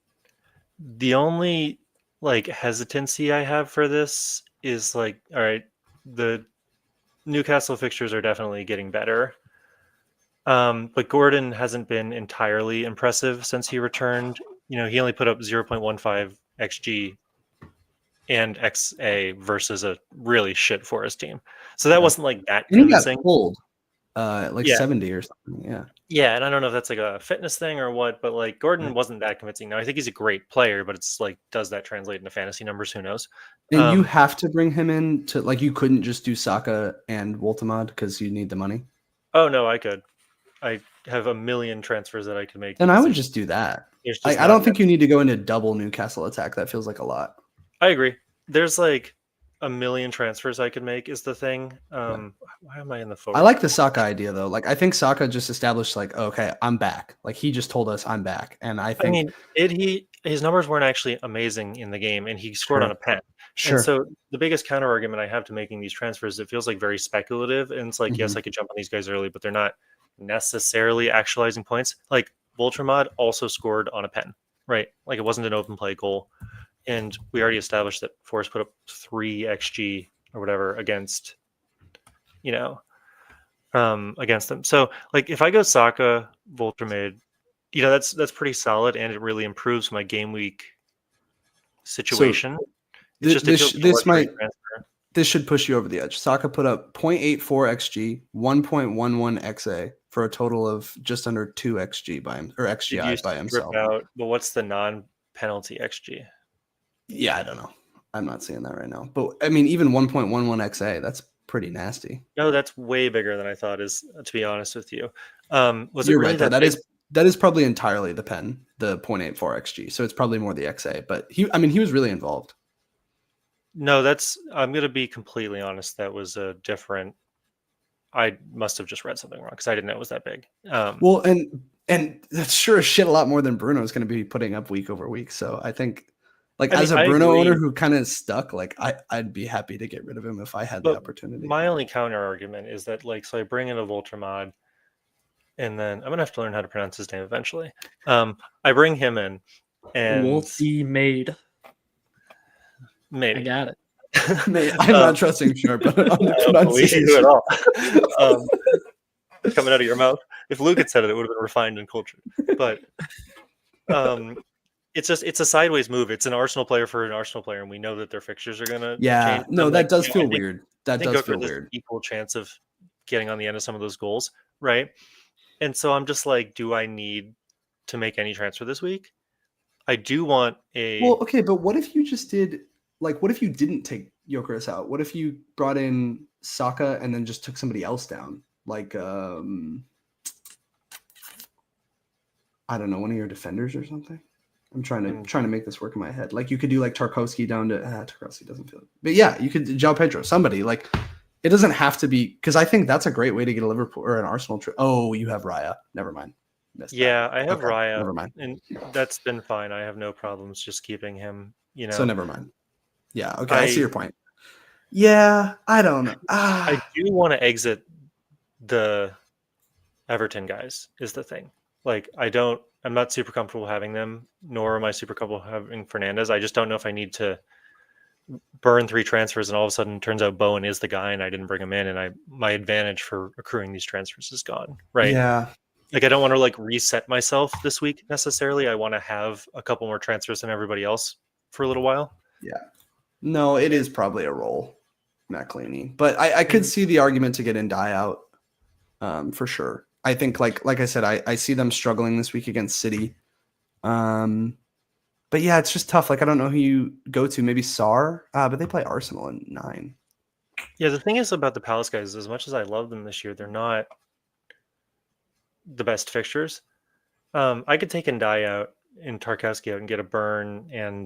The only like hesitancy I have for this is like, all right, the Newcastle fixtures are definitely getting better. But Gordon hasn't been entirely impressive since he returned. You know, he only put up 0.15 XG and XA versus a really shit Forest team. So that wasn't like that And he got convincing. pulled like Yeah. 70 or something. Yeah. Yeah, and I don't know if that's like a fitness thing or what, but like Gordon wasn't that convincing. Now I think he's a great player, but it's like, does that translate into fantasy numbers? Who knows? And you have to bring him in to like you couldn't just do Saka and Woltemade because you need the money. Oh no, I could. I have a million transfers that I could make. Then I would just do that. I don't think you need to go into double Newcastle attack. That feels like a lot. I agree. There's like a million transfers I could make is the thing. Why am I in the forward? I like the Saka idea though. Like I think Saka just established like, okay, I'm back. Like he just told us I'm back. And I think his numbers weren't actually amazing in the game and he scored on a pen. Sure. And so the biggest counter argument I have to making these transfers, it feels like very speculative. And it's like, yes, I could jump on these guys early, but they're not necessarily actualizing points. Like Voltramod also scored on a pen, right? Like it wasn't an open play goal. And we already established that Forest put up 3 XG or whatever against, against them. So like if I go Saka, Voltramade, that's pretty solid and it really improves my game week situation. So this should push you over the edge. Saka put up 0.84 XG, 1.11 XA for a total of just under 2 XG by him or XGI by himself. But what's the non-penalty XG? Yeah, I don't know. I'm not seeing that right now. But I mean, even 1.11 XA, that's pretty nasty. No, that's way bigger than I thought. To be honest with you, was it You're really right, that? That is probably entirely the pen, the 0.84 XG. So it's probably more the XA. But he was really involved. No, I'm going to be completely honest. That was a different. I must have just read something wrong because I didn't know it was that big. Well, and that's sure as shit a lot more than Bruno is going to be putting up week over week. So I think, like, as a Bruno owner who kind of stuck, like I'd be happy to get rid of him if I had the opportunity. My only counter argument is that, like, so I bring in a Voltramod, and then I'm gonna have to learn how to pronounce his name eventually. I bring him in, and Wolfie made. Maybe I got it. I'm not trusting Sharpe on the pronunciation at all. Coming out of your mouth. If Luke had said it, it would have been refined and cultured. But it's a sideways move. It's an Arsenal player for an Arsenal player, and we know that their fixtures are gonna change. No, that does feel weird. That does feel weird. Equal chance of getting on the end of some of those goals, right? And so I'm just like, do I need to make any transfer this week? I do want a. Well, okay, but what if you just did? Like, what if you didn't take Gyökeres out? What if you brought in Saka and then just took somebody else down? Like, I don't know, one of your defenders or something? I'm trying to make this work in my head. Like, you could do like Tarkowski down to Tarkowski doesn't feel it. But yeah, you could Joao Pedro, somebody. Like, it doesn't have to be, because I think that's a great way to get a Liverpool or an Arsenal trip. Oh, you have Raya. Never mind. I have Raya. Never mind. And that's been fine. I have no problems just keeping him, So never mind. Yeah, okay, I see your point. Yeah, I don't know. I do want to exit the Everton guys, is the thing. Like, I'm not super comfortable having them, nor am I super comfortable having Fernandes. I just don't know if I need to burn 3 transfers and all of a sudden it turns out Bowen is the guy and I didn't bring him in, and my advantage for accruing these transfers is gone, right? Yeah. Like, I don't want to like reset myself this week necessarily. I want to have a couple more transfers than everybody else for a little while. Yeah. No, it is probably a roll, McLeany. But I could see the argument to get in die out, for sure. I think, like I said, I see them struggling this week against City. But yeah, it's just tough. Like, I don't know who you go to. Maybe Sarr, but they play Arsenal in 9. Yeah, the thing is about the Palace guys, as much as I love them this year, they're not the best fixtures. I could take Ndai out and Tarkowski out and get a Burn and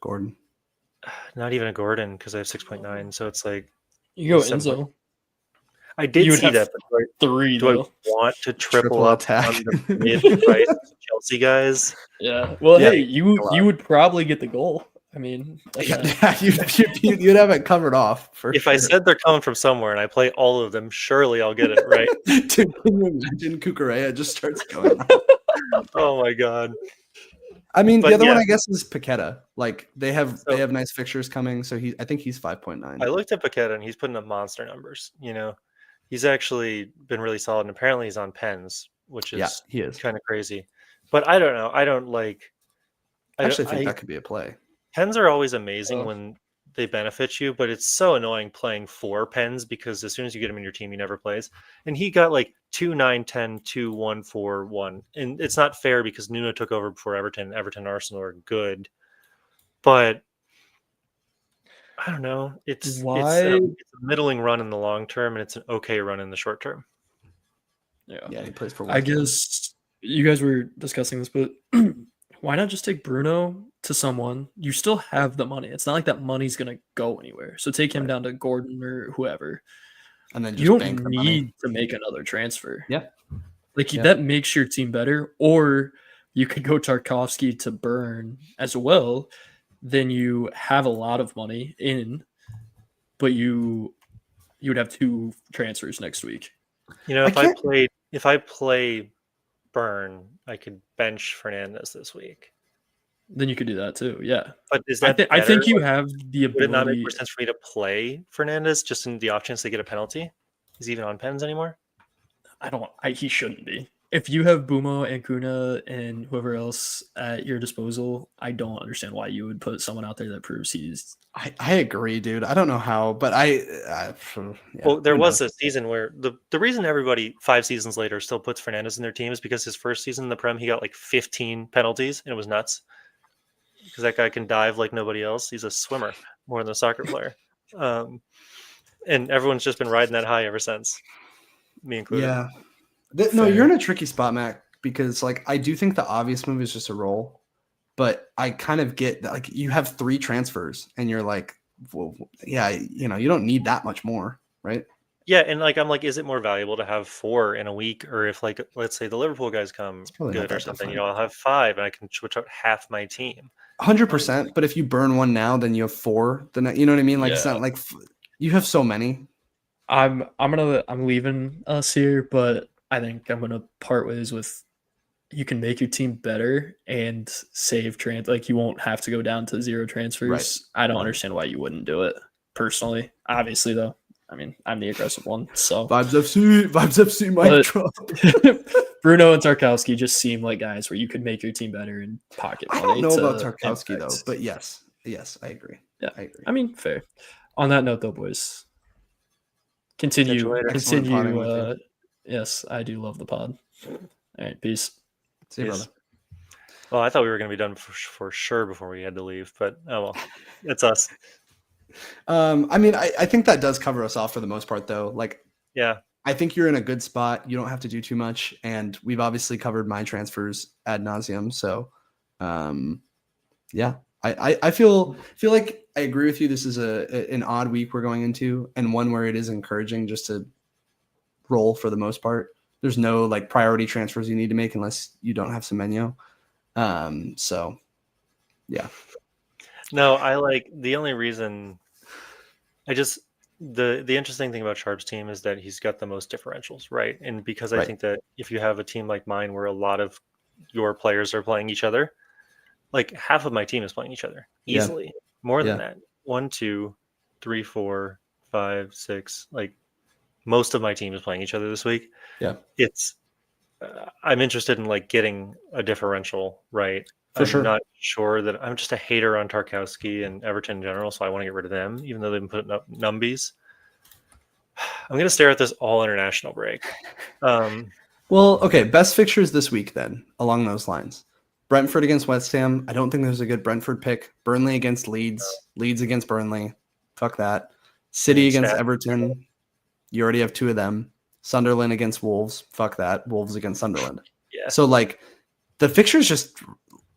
Gordon. Not even a Gordon because I have 6.9. So it's like you go Enzo. I did see that. But 3. Do I want to triple up attack on the mid-price Chelsea guys? Yeah. Well, hey, you would probably get the goal. I mean, you'd have it covered off. If I said they're coming from somewhere and I play all of them, surely I'll get it right. Dude, can you imagine Cucurella just starts going? Oh my god. I mean, the other one, I guess, is Paqueta. Like, they have nice fixtures coming, so I think he's 5.9. I looked at Paqueta and he's putting up monster numbers. You know, he's actually been really solid, and apparently he's on pens, which is he is kind of crazy. But I don't know. I don't like. I actually think that could be a play. Pens are always amazing when they benefit you, but it's so annoying playing 4 pens because as soon as you get him in your team, he never plays. And he got like 2, 9, 10, 2, 1, 4, 1. And it's not fair because Nuno took over before Everton. Everton and Arsenal are good. But I don't know. It's a middling run in the long term, and it's an okay run in the short term. Yeah, he plays for I guess you guys were discussing this, but why not just take Bruno to someone? You still have the money. It's not like that money's going to go anywhere. So take him down to Gordon or whoever. And then you don't need to make another transfer. Yeah. That makes your team better. Or you could go Tarkowski to Burn as well. Then you have a lot of money in, but you would have 2 transfers next week. You know, if I play Burn, I could bench Fernandes this week. Then you could do that too, yeah. But is that I think you have the ability. Would it not make more sense for me to play Fernandes just in the off chance they get a penalty? Is he even on pens anymore? He shouldn't be. If you have Buma and Kuna and whoever else at your disposal, I don't understand why you would put someone out there that proves he's. I agree, dude. I don't know how, but there was a season where the reason everybody 5 seasons later still puts Fernandes in their team is because his first season in the Prem, he got like 15 penalties and it was nuts. because that guy can dive like nobody else. He's a swimmer more than a soccer player. And everyone's just been riding that high ever since, me included. Yeah. No, you're in a tricky spot, Mac, because like I do think the obvious move is just a roll, but I kind of get that, like you have 3 transfers and you're like, well, yeah, you don't need that much more, right? Yeah, and like I'm like, is it more valuable to have 4 in a week, or if like let's say the Liverpool guys come good or something, I'll have 5 and I can switch out half my team. 100%. But if you burn 1 now, then you have 4. Then you know what I mean? Like it's not like you have so many. I'm leaving us here, but I think I'm gonna part ways with. You can make your team better and save like you won't have to go down to 0 transfers. Right. I don't understand why you wouldn't do it personally. Obviously, though, I mean, I'm the aggressive one. So Vibes FC, mic drop. Bruno and Tarkowski just seem like guys where you could make your team better and pocket money. I don't know about Tarkowski though, but yes, I agree. Yeah, I agree. I mean, fair. On that note, though, boys, continue. Yes, I do love the pod. All right, peace. See you, brother. Well, I thought we were going to be done for sure before we had to leave, but oh well, it's us. I mean, I think that does cover us off for the most part, though. Like, yeah, I think you're in a good spot. You don't have to do too much, and we've obviously covered my transfers ad nauseum. So, yeah, I feel like I agree with you. This is an odd week we're going into, and one where it is encouraging just to roll for the most part. There's no like priority transfers you need to make unless you don't have Semenyo. So yeah. No, I like the only reason the interesting thing about Sharpe's team is that he's got the most differentials, right? And because I think that if you have a team like mine where a lot of your players are playing each other, like half of my team is playing each other easily. More than that. 1, 2, 3, 4, 5, 6, like most of my team is playing each other this week. Yeah. It's I'm interested in like getting a differential, right? I'm not sure that I'm just a hater on Tarkowski and Everton in general, so I want to get rid of them, even though they've been putting up numbies. I'm going to stare at this all international break. Well, okay, best fixtures this week then, along those lines. Brentford against West Ham. I don't think there's a good Brentford pick. Burnley against Leeds. Leeds against Burnley. Fuck that. City against Everton. You already have 2 of them. Sunderland against Wolves. Fuck that. Wolves against Sunderland. Yeah. So, like, the fixtures just,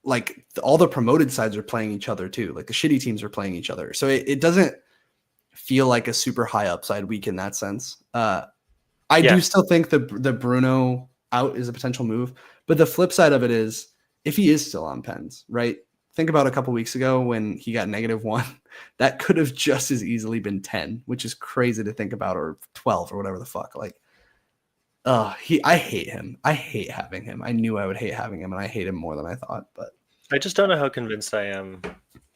like, all the promoted sides are playing each other, too. Like, the shitty teams are playing each other. So, it doesn't feel like a super high upside week in that sense. I do still think the Bruno out is a potential move. But the flip side of it is, if he is still on pens, right? Think about a couple weeks ago when he got -1. That could have just as easily been 10, which is crazy to think about, or 12 or whatever the fuck. Like, I hate him. I hate having him. I knew I would hate having him, and I hate him more than I thought. But I just don't know how convinced I am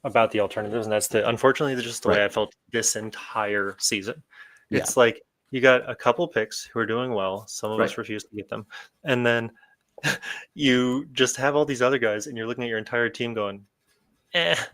about the alternatives, and that's unfortunately just the way I felt this entire season. It's like you got a couple picks who are doing well. Some of us refuse to get them, and then you just have all these other guys, and you're looking at your entire team going, it's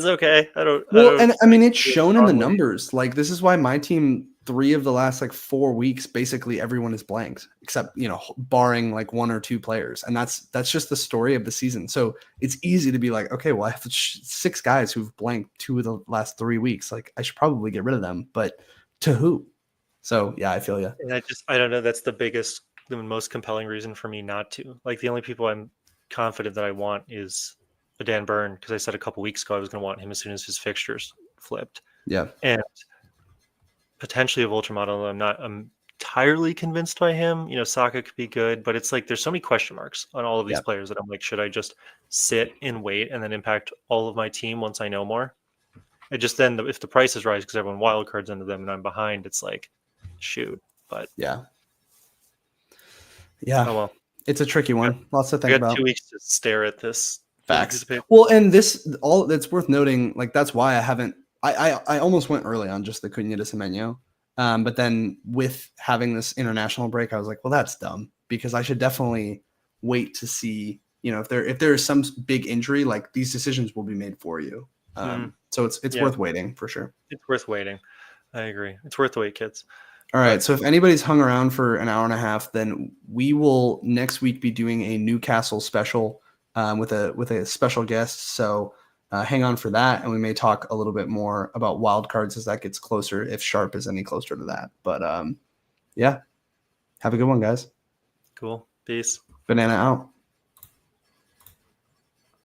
okay. And I mean, it's shown in the numbers. Like, this is why my team, 3 of the last like 4 weeks, basically everyone is blanked, except barring like 1 or 2 players, and that's just the story of the season. So it's easy to be like, okay, well, I have 6 guys who've blanked 2 of the last 3 weeks. Like, I should probably get rid of them, but to who? So yeah, I feel you. And I don't know. That's the most compelling reason for me not to. Like, the only people I'm confident that I want is a Dan Burn, because I said a couple weeks ago I was going to want him as soon as his fixtures flipped. Yeah. And potentially a Vulture model. I'm not entirely convinced by him. Saka could be good, but it's like there's so many question marks on all of these players that I'm like, should I just sit and wait and then impact all of my team once I know more? It just then, if the prices rise because everyone wild cards into them and I'm behind, it's like, shoot. But yeah. Oh well. It's a tricky one. Lots to think about. 2 weeks to stare at this. Facts. Well, and that's worth noting. Like, that's why I haven't. I almost went early on just the Cunha to Semenyo, but then with having this international break, I was like, well, that's dumb, because I should definitely wait to see. If there is some big injury, like, these decisions will be made for you. So it's worth waiting for sure. It's worth waiting. I agree. It's worth the wait, kids. All right. So if anybody's hung around for an hour and a half, then we will next week be doing a Newcastle special. with a special guest. So hang on for that, and we may talk a little bit more about wild cards as that gets closer, if Sharpe is any closer to that. But yeah, have a good one, guys. Cool. Peace. Banana out.